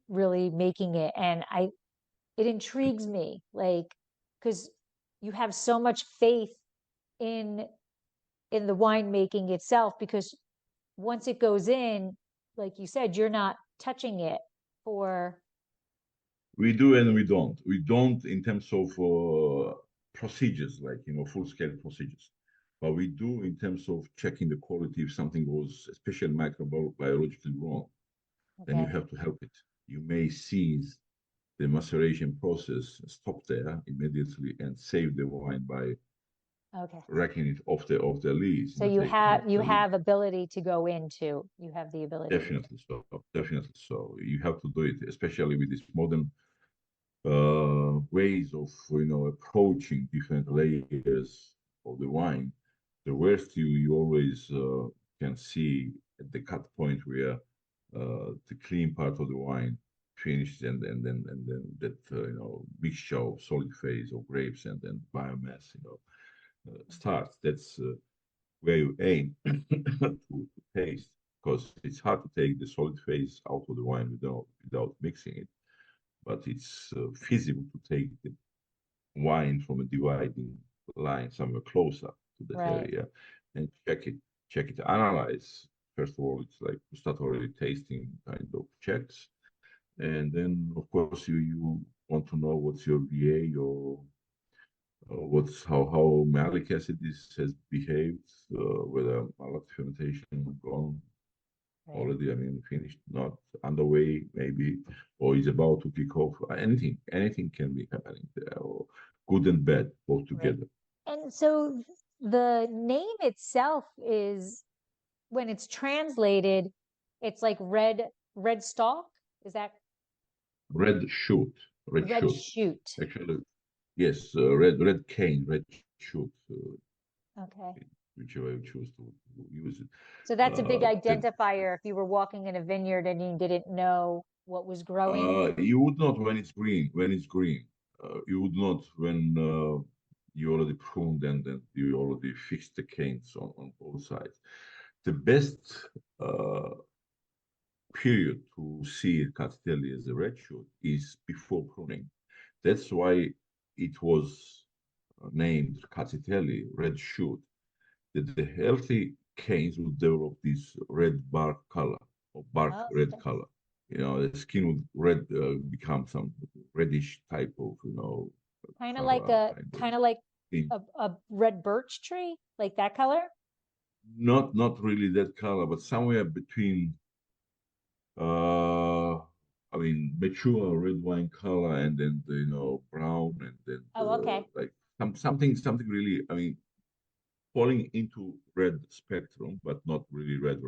really making it. And it intrigues me, like, because you have so much faith in in the winemaking itself, because once it goes in, like you said, you're not touching it for We do and we don't. We don't in terms of procedures, like full scale procedures, but we do in terms of checking the quality if something was especially microbiologically wrong. then you Okay. have to help it. You may cease the maceration process, stop there immediately, and save the wine by Okay. racking it off the lees, So you taking off the lees. have ability to go into, you have the ability to. Definitely so. Definitely so. You have to do it, especially with these modern ways of approaching different layers of the wine. The worst you always can see at the cut point where the clean part of the wine finished, and then that mixture of solid phase of grapes and then biomass starts. That's where you aim to taste, because it's hard to take the solid phase out of the wine without mixing it, but it's feasible to take the wine from a dividing line somewhere closer to that Right. area and check it, analyze. First of all, it's like you start already tasting kind of checks, and then of course you want to know what's your VA, or what's how malic acid has behaved, whether malate fermentation gone Right. already, I mean, finished, not underway, maybe, or is about to kick off. Anything can be happening there, or good and bad both Right. together. And so the name itself is, when it's translated, it's like red stalk. Is that Red shoot, red red shoot. shoot? Actually, yes, red cane, red shoot, Okay. whichever you choose to use it. So that's a big The identifier if you were walking in a vineyard and you didn't know what was growing. You would not when it's green. When it's green, you would not when you already pruned and you already fixed the canes on both sides. The best period to see Rkatsiteli as a red shoot is before pruning. That's why it was named Rkatsiteli, red shoot. That the healthy canes would develop this red bark color, or bark Oh, red okay. color. The skin would red become some reddish type of Kind of like color, a kind thing. a red birch tree, like that color. Not really that color, but somewhere between I mean mature red wine color, and then brown, and then Oh, okay. like something really, I mean, falling into red spectrum, but not really red.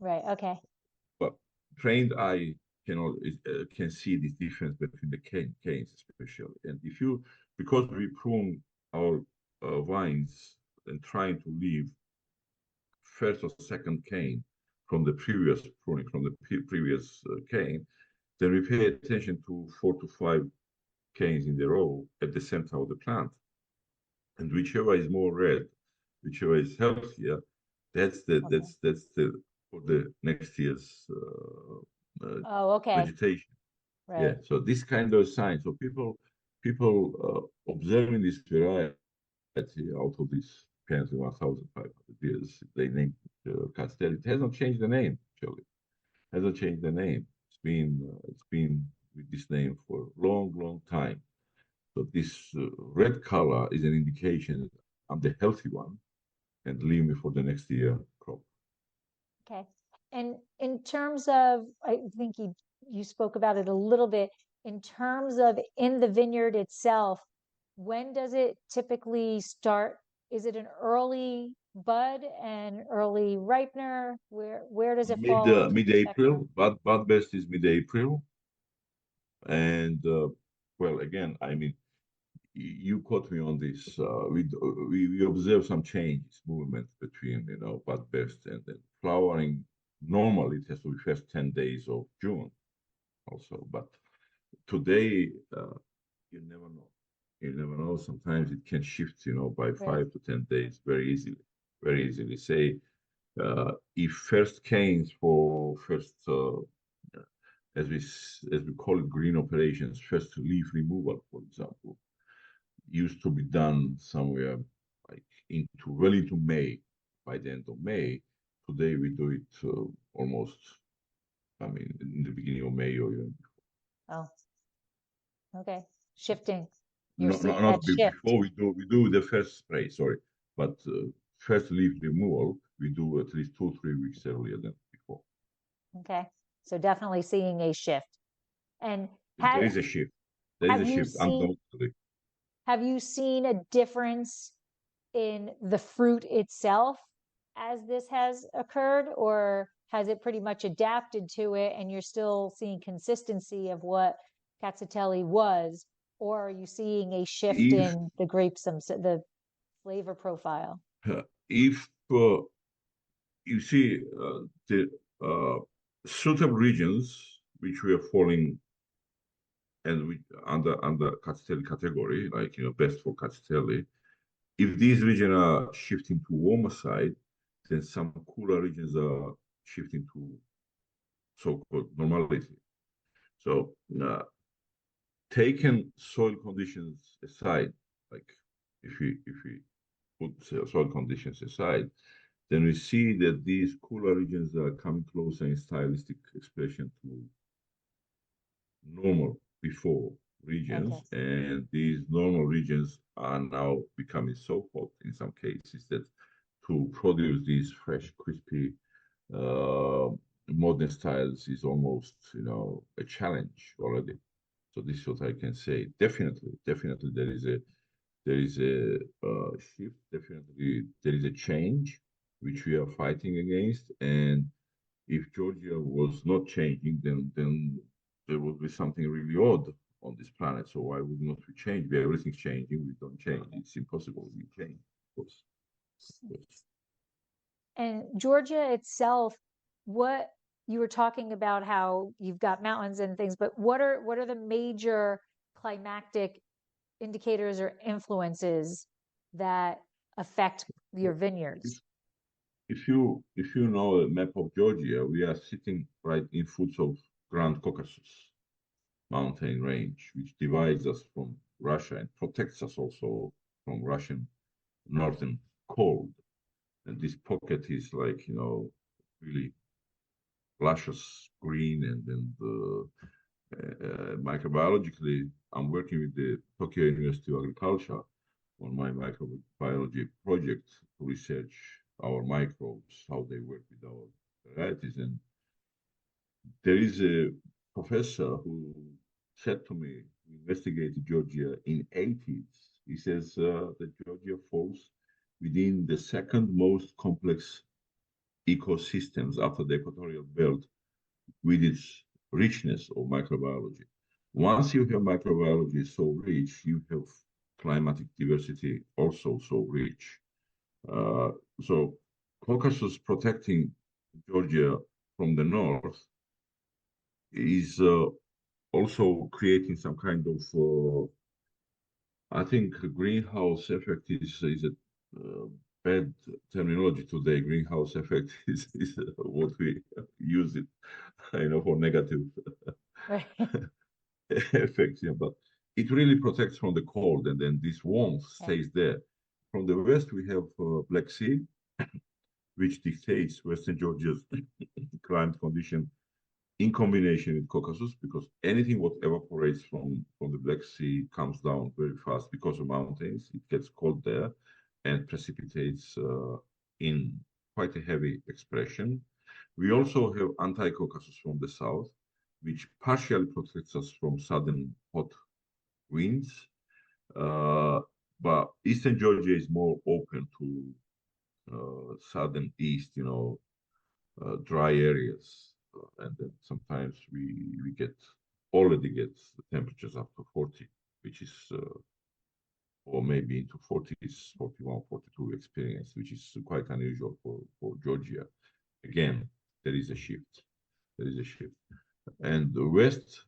Right. Okay. But trained eye can see this difference between the canes, especially. And if you, because we prune our vines and trying to leave first or second cane from the previous pruning, from the previous cane, then we pay attention to 4 to 5 canes in the row at the center of the plant, and whichever is more red, whichever is healthier, that's the Okay. that's the for the next year's Oh, okay. vegetation. Yeah, Right. so this kind of sign. So people observing this variety out of these apparently 1,500 years, they named Castelli. It hasn't changed the name, actually. Hasn't changed the name. It's been with this name for a long time. So this red color is an indication that I'm the healthy one, and leave me for the next year crop. Okay. And in terms of, I think you spoke about it a little bit, in terms of in the vineyard itself, when does it typically start? Is it an early bud and early ripener? Where does it fall into Mid the spectrum? April, but best is mid April, and well, again, I mean, you caught me on this. We observe some changes, movement between bud best and then flowering. Normally, it has to be first 10 days of June, also, but today you never know. You never know. Sometimes it can shift, by Really? 5 to 10 days very easily. Very easily. Say, if first canes for first, as we call it, green operations, first leaf removal, for example, used to be done somewhere like into May. By the end of May, today we do it almost. I mean, in the beginning of May, or even Oh, okay. Shifting. You're no, seeing that not shift. before we do the first spray. Sorry, but first leaf removal we do at least 2 3 weeks earlier than before. Okay. So definitely seeing a shift. And There is a shift. There is a shift, undoubtedly. have you seen a difference in the fruit itself as this has occurred, or has it pretty much adapted to it and you're still seeing consistency of what Rkatsiteli was, or are you seeing a shift in the grape, the flavor profile? If you see the suitable regions which we are falling and we under Rkatsiteli category, like best for Rkatsiteli, if these regions are shifting to warmer side, then some cooler regions are shifting to so-called normality. So taking soil conditions aside, like if we put soil conditions aside, then we see that these cooler regions are coming closer in stylistic expression to normal before regions, and these normal regions are now becoming so hot in some cases that to produce these fresh, crispy, modern styles is almost, a challenge already. So this is what I can say. Definitely, there is a shift. Definitely, there is a change which we are fighting against. And if Georgia was not changing, then there would be something really odd on this planet. So why would not we change? Everything's changing. We don't change. It's impossible. We change, of course. And Georgia itself, what you were talking about, how you've got mountains and things, but what are the major climatic indicators or influences that affect your vineyards? If you know a map of Georgia, we are sitting right in foot of Grand Caucasus mountain range, which divides us from Russia and protects us also from Russian northern cold. And this pocket is like, really luscious green, and then microbiologically, I'm working with the Tokyo University of Agriculture on my microbiology project to research our microbes, how they work with our varieties. And there is a professor who said to me, he investigated Georgia in 80s. He says that Georgia falls within the second most complex ecosystems after the equatorial belt with its richness of microbiology. Once you have microbiology so rich, you have climatic diversity also so rich. So Caucasus protecting Georgia from the north is also creating some kind of, I think, greenhouse effect is a bad terminology today. Greenhouse effect is what we use it, for negative effects. Yeah, but it really protects from the cold, and then this warmth stays there. From the west, we have Black Sea, which dictates Western Georgia's climate condition in combination with Caucasus, because anything what evaporates from the Black Sea comes down very fast because of mountains. It gets cold there and precipitates in quite a heavy expression. We also have anti-Caucasus from the south, which partially protects us from sudden hot winds. But Eastern Georgia is more open to southern east, dry areas. And then sometimes we already get temperatures up to 40, which is, or maybe into 40s, 41, 42 experience, which is quite unusual for Georgia. Again, there is a shift. There is a shift. And the West,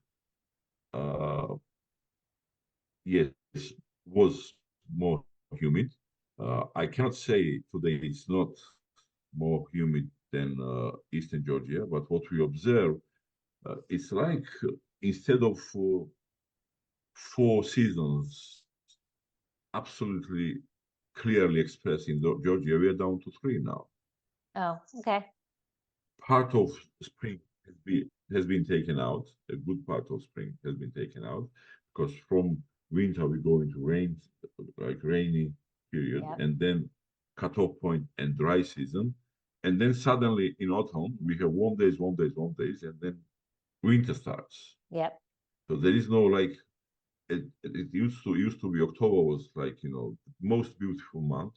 yes, was more humid. I cannot say today it's not more humid than Eastern Georgia, but what we observe, it's like instead of four seasons absolutely clearly expressed in Georgia, we are down to 3 now. Oh, okay. Part of spring has been taken out. A good part of spring has been taken out, because from winter we go into rain, like rainy period, and then cutoff point and dry season. And then suddenly in autumn, we have warm days, warm days, warm days, and then winter starts. Yep. So there is no like, it used to be October was like, most beautiful month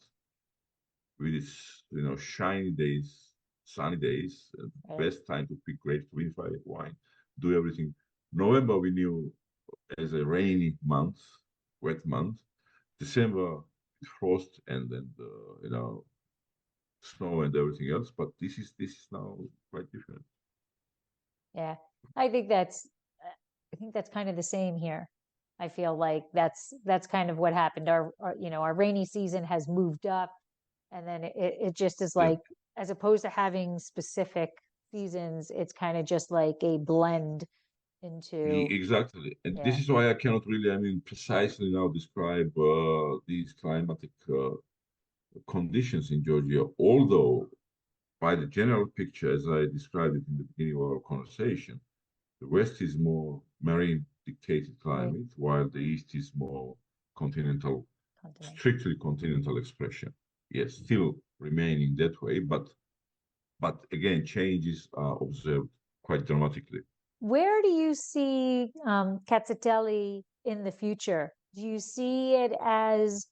with its, shiny days, sunny days, Right. best time to pick grapes, to vinify wine, do everything. November we knew as a rainy month, wet month. December frost and then snow and everything else. But this is now quite different. Yeah. I think that's kind of the same here. I feel like that's kind of what happened. Our rainy season has moved up, and then it just is Yeah, like, as opposed to having specific seasons, it's kind of just like a blend into, exactly. And this yeah. is why I cannot really, precisely now describe these climatic conditions in Georgia. Although, by the general picture, as I described it in the beginning of our conversation, the West is more marine dictated Right. climate, while the East is more continental, Continent. strictly continental expression. Yes, still remaining that way, but again, changes are observed quite dramatically. Where do you see Katsiteli in the future? Do you see it as,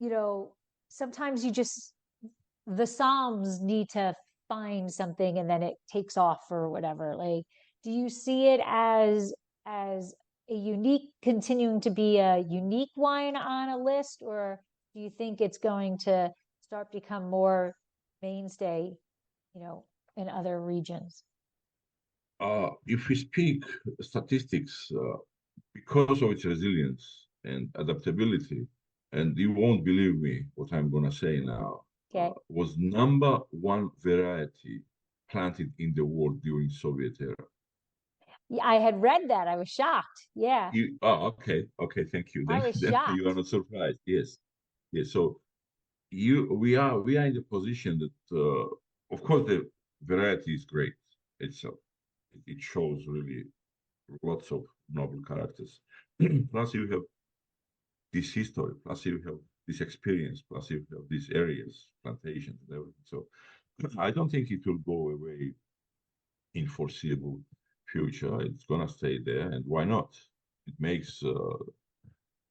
you know, sometimes the Psalms need to find something and then it takes off or whatever. Like, do you see it as a unique, continuing to be a unique wine on a list, or do you think it's going to start become more mainstay, you know, in other regions? If we speak statistics, because of its resilience and adaptability, and you won't believe me what I'm going to say now, Okay. was number one variety planted in the world during Soviet era. Yeah, I had read that. I was shocked. Yeah, Okay, thank you. I Then, was then you are shocked. not surprised. Yes, yes. So we are in the position that, of course, the variety is great itself. It shows really lots of noble characters. Plus, you have this history, plus you have this experience, plus you have these areas, plantations, and everything. So I don't think it will go away in foreseeable future. It's gonna stay there, and why not? It makes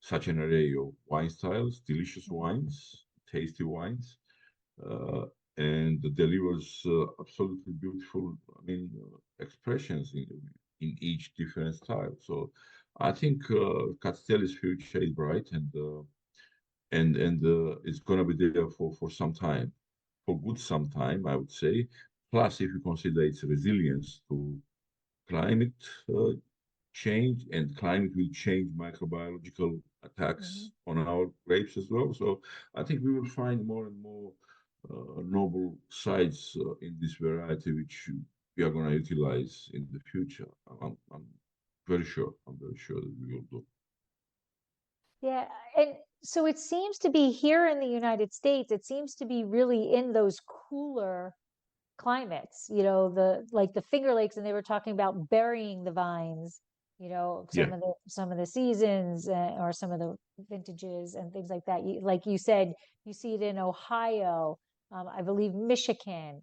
such an array of wine styles, delicious Mhm. wines, tasty wines, uh, and delivers absolutely beautiful, expressions in each different style. So I think Castelli's future is bright, and it's gonna be there for some time, for good some time, I would say. Plus, if you consider its resilience to climate uh, change, and climate will change microbiological Mhm. attacks on our grapes as well. So I think we will find more and more noble sides in this variety, which we are going to utilize in the future. I'm very sure. I'm very sure that we will do. Yeah, and so it seems to be here in the United States, it seems to be really in those cooler climates, the like the Finger Lakes, and they were talking about burying the vines, Yeah. some of the seasons, or some of the vintages and things like that. Like you said, you see it in Ohio, I believe Michigan.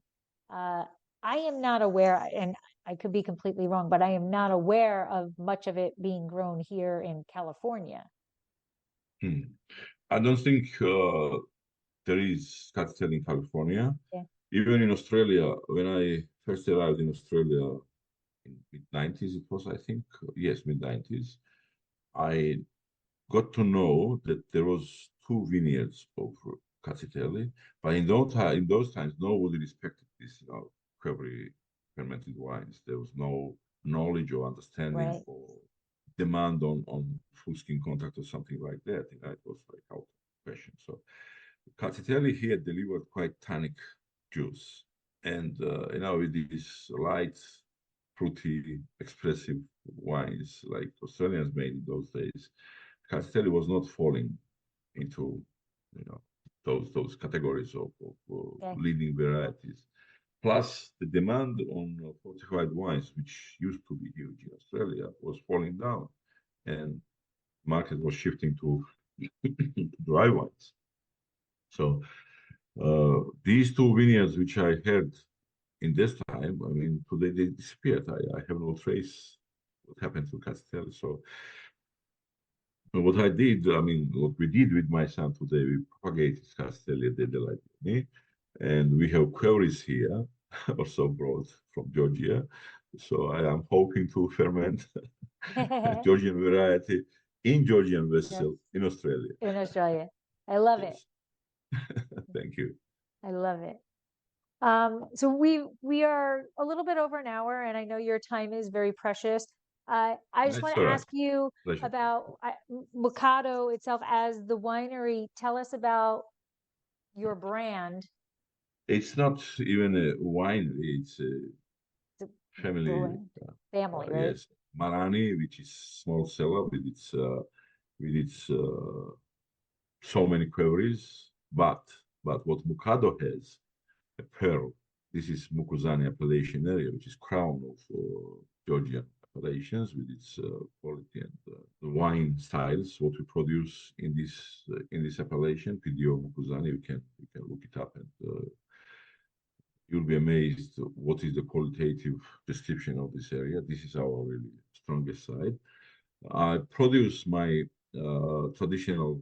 Uh, I am not aware, and I could be completely wrong, but I am not aware of much of it being grown here in California. Hmm. I don't think there is cartel in California. Yeah. Even in Australia, when I first arrived in Australia in mid 90s, it was, I think, yes, mid 90s. I got to know that there was two vineyards of Cassitelli, but in those times, nobody respected this, February fermented wines. There was no knowledge or understanding Right. or demand on full skin contact or something like that. It was like out of question. So Cassitelli here delivered quite tannic juice, and with these light, fruity, expressive wines like Australians made in those days, Castelli was not falling into you know those categories of Okay. leading varieties. Plus, the demand on fortified wines, which used to be huge in Australia, was falling down, and market was shifting to dry wines. So These two vineyards, which I had in this time, I mean, today they disappeared. I have no trace what happened to Castelli. So what I did, I mean, what we did with my son today, we propagated Castelli de, and we have queries here, also brought from Georgia. So I am hoping to ferment Georgian variety in Georgian Yes, vessel in Australia. in Australia. I love it. Yes. Thank you. I love it. So we are a little bit over an hour, and I know your time is very precious. I just want That's to all right. ask you Pleasure. about Mukado itself as the winery. Tell us about your brand. It's not even a winery, it's a The family. brewing family, right? Yes, Marani, which is small cellar with its so many queries. But what Mukado has, a pearl. This is Mukuzani appellation area, which is crown of Georgian appellations with its quality and the wine styles. What we produce in this appellation, PDO Mukuzani, you can look it up and you'll be amazed what is the qualitative description of this area. This is our really strongest side. I produce my traditional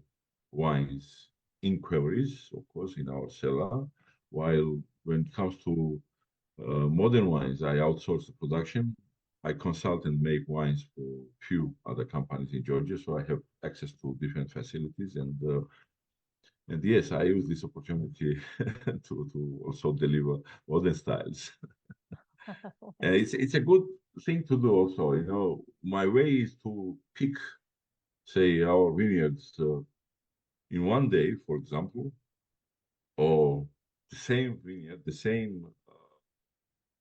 wines in quarries, of course, in our cellar, while when it comes to modern wines, I outsource the production. I consult and make wines for few other companies in Georgia, so I have access to different facilities and yes, I use this opportunity to also deliver modern styles. And it's a good thing to do also. You know, my way is to pick, say, our vineyards in one day, for example, or the same vineyard, the same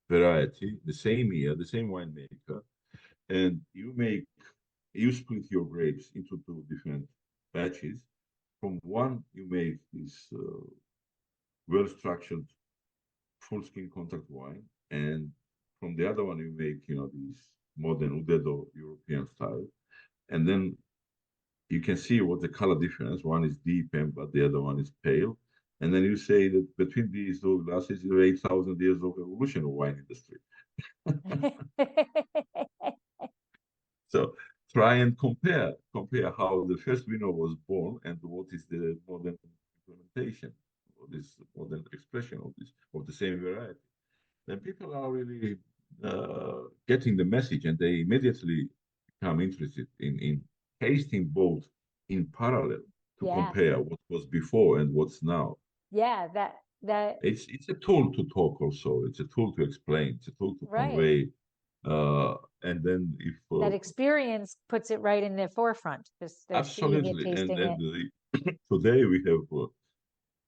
variety, the same year, the same winemaker, and you split your grapes into two different batches. From one, you make this well-structured full skin contact wine, and from the other one you make, you know, these modern Udedo European style, and then you can see what the color difference. One is deep amber, the other one is pale, and then you say that between these two glasses, there are 8,000 years of evolution of wine industry. So try and compare how the first winner was born and what is the modern implementation, or this modern expression of the same variety. Then people are really getting the message and they immediately become interested in tasting both in parallel to Yeah, compare what was before and what's now. yeah, that It's a tool to talk also. It's a tool to explain. It's a tool to right. convey. And then if That experience puts it right in the forefront. Just they're seeing it, absolutely, tasting it. today we have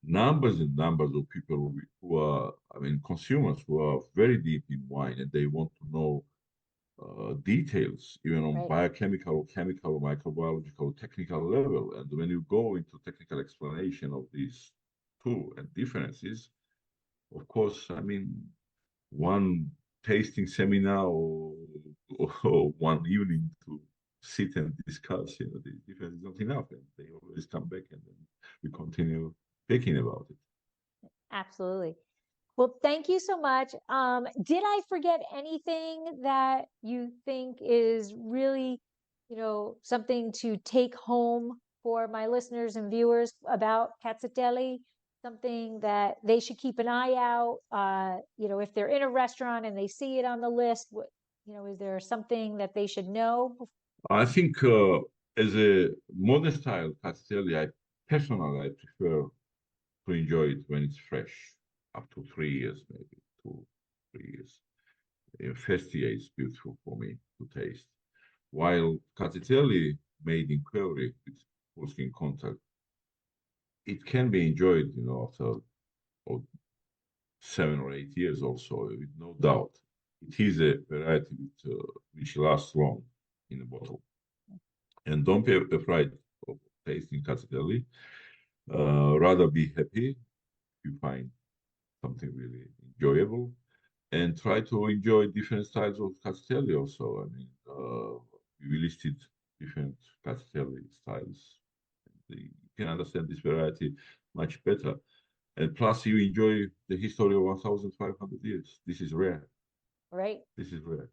numbers and numbers of people who are, I mean, consumers who are very deep in wine and they want to know details, even on Right. biochemical, chemical, microbiological, technical level. And when you go into technical explanation of these two and differences, of course, I mean, one tasting seminar or one evening to sit and discuss, you know, the difference is not enough. And they always come back and then we continue speaking about it. Absolutely. Well, thank you so much. Did I forget anything that you think is really, something to take home for my listeners and viewers about Katsateli? Something that they should keep an eye out. If they're in a restaurant and they see it on the list, is there something that they should know? I think as a modern style Castelli, I personally I prefer to enjoy it when it's fresh, up to 3 years, maybe 2, 3 years. In first year, it's beautiful for me to taste. While Catsiteli made in Query with full skin contact, it can be enjoyed, you know, after 7 or 8 years also, with no doubt. It is a variety which lasts long in a bottle. And don't be afraid of tasting Catsiteli. Rather be happy if you find something really enjoyable and try to enjoy different styles of Castelli also. I mean, we listed different Castelli styles. You can understand this variety much better. And plus, you enjoy the history of 1,500 years. This is rare. Right. This is rare.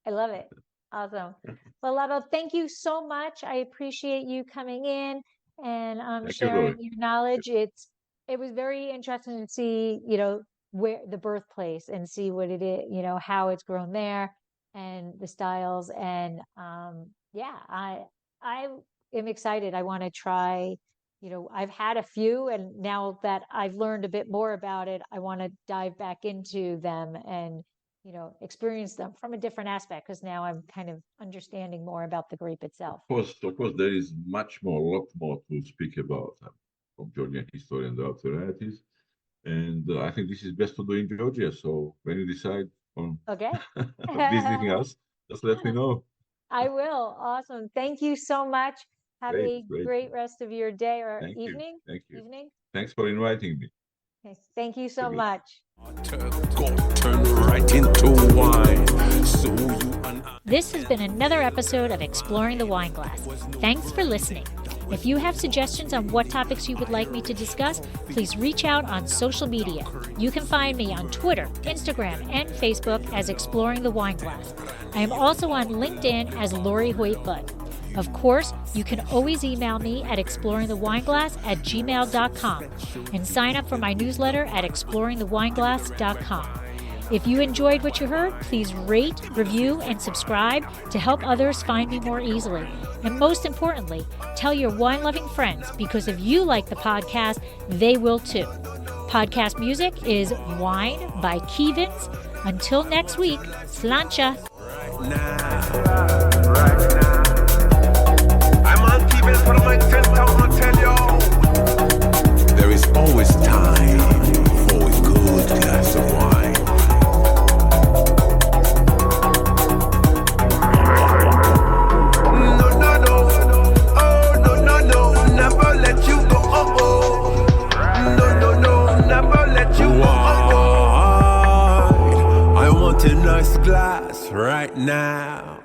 I love it. Awesome. Well, Lado, thank you so much. I appreciate you coming in and Thank you, sharing Lori. your knowledge. It was very interesting to see, where the birthplace and see what it is, how it's grown there and the styles. And yeah, I am excited. I want to try. I've had a few, and now that I've learned a bit more about it, I want to dive back into them and experience them from a different aspect, because now I'm kind of understanding more about the grape itself. Of course, there is a lot more to speak about from Georgian history and the other varieties. And I think this is best to do in Georgia. So when you decide on Okay. visiting us, just let me know. I will. Awesome. Thank you so much. Have a Great. great rest of your day or Thank you. evening. Thank you. Evening. Thanks for inviting me. Okay. Thank you so Good. much. Turn right into wine. So you and I. This has been another episode of Exploring the Wine Glass. Thanks for listening. If you have suggestions on what topics you would like me to discuss, please reach out on social media. You can find me on Twitter, Instagram, and Facebook as Exploring the Wine Glass. I am also on LinkedIn as Lori Hoyt-Budd. Of course, you can always email me at exploringthewineglass@gmail.com and sign up for my newsletter at exploringthewineglass.com. If you enjoyed what you heard, please rate, review, and subscribe to help others find me more easily. And most importantly, tell your wine-loving friends, because if you like the podcast, they will too. Podcast music is Wine by Kevins. Until next week, slancha. I'm on TV for my 10,000 tell you. There is always time for a good glass of wine. No, no, no. Oh, no, no, no. Never let you go. Oh, oh. No, no, no. Never let you go. Oh, oh. I want a nice glass right now.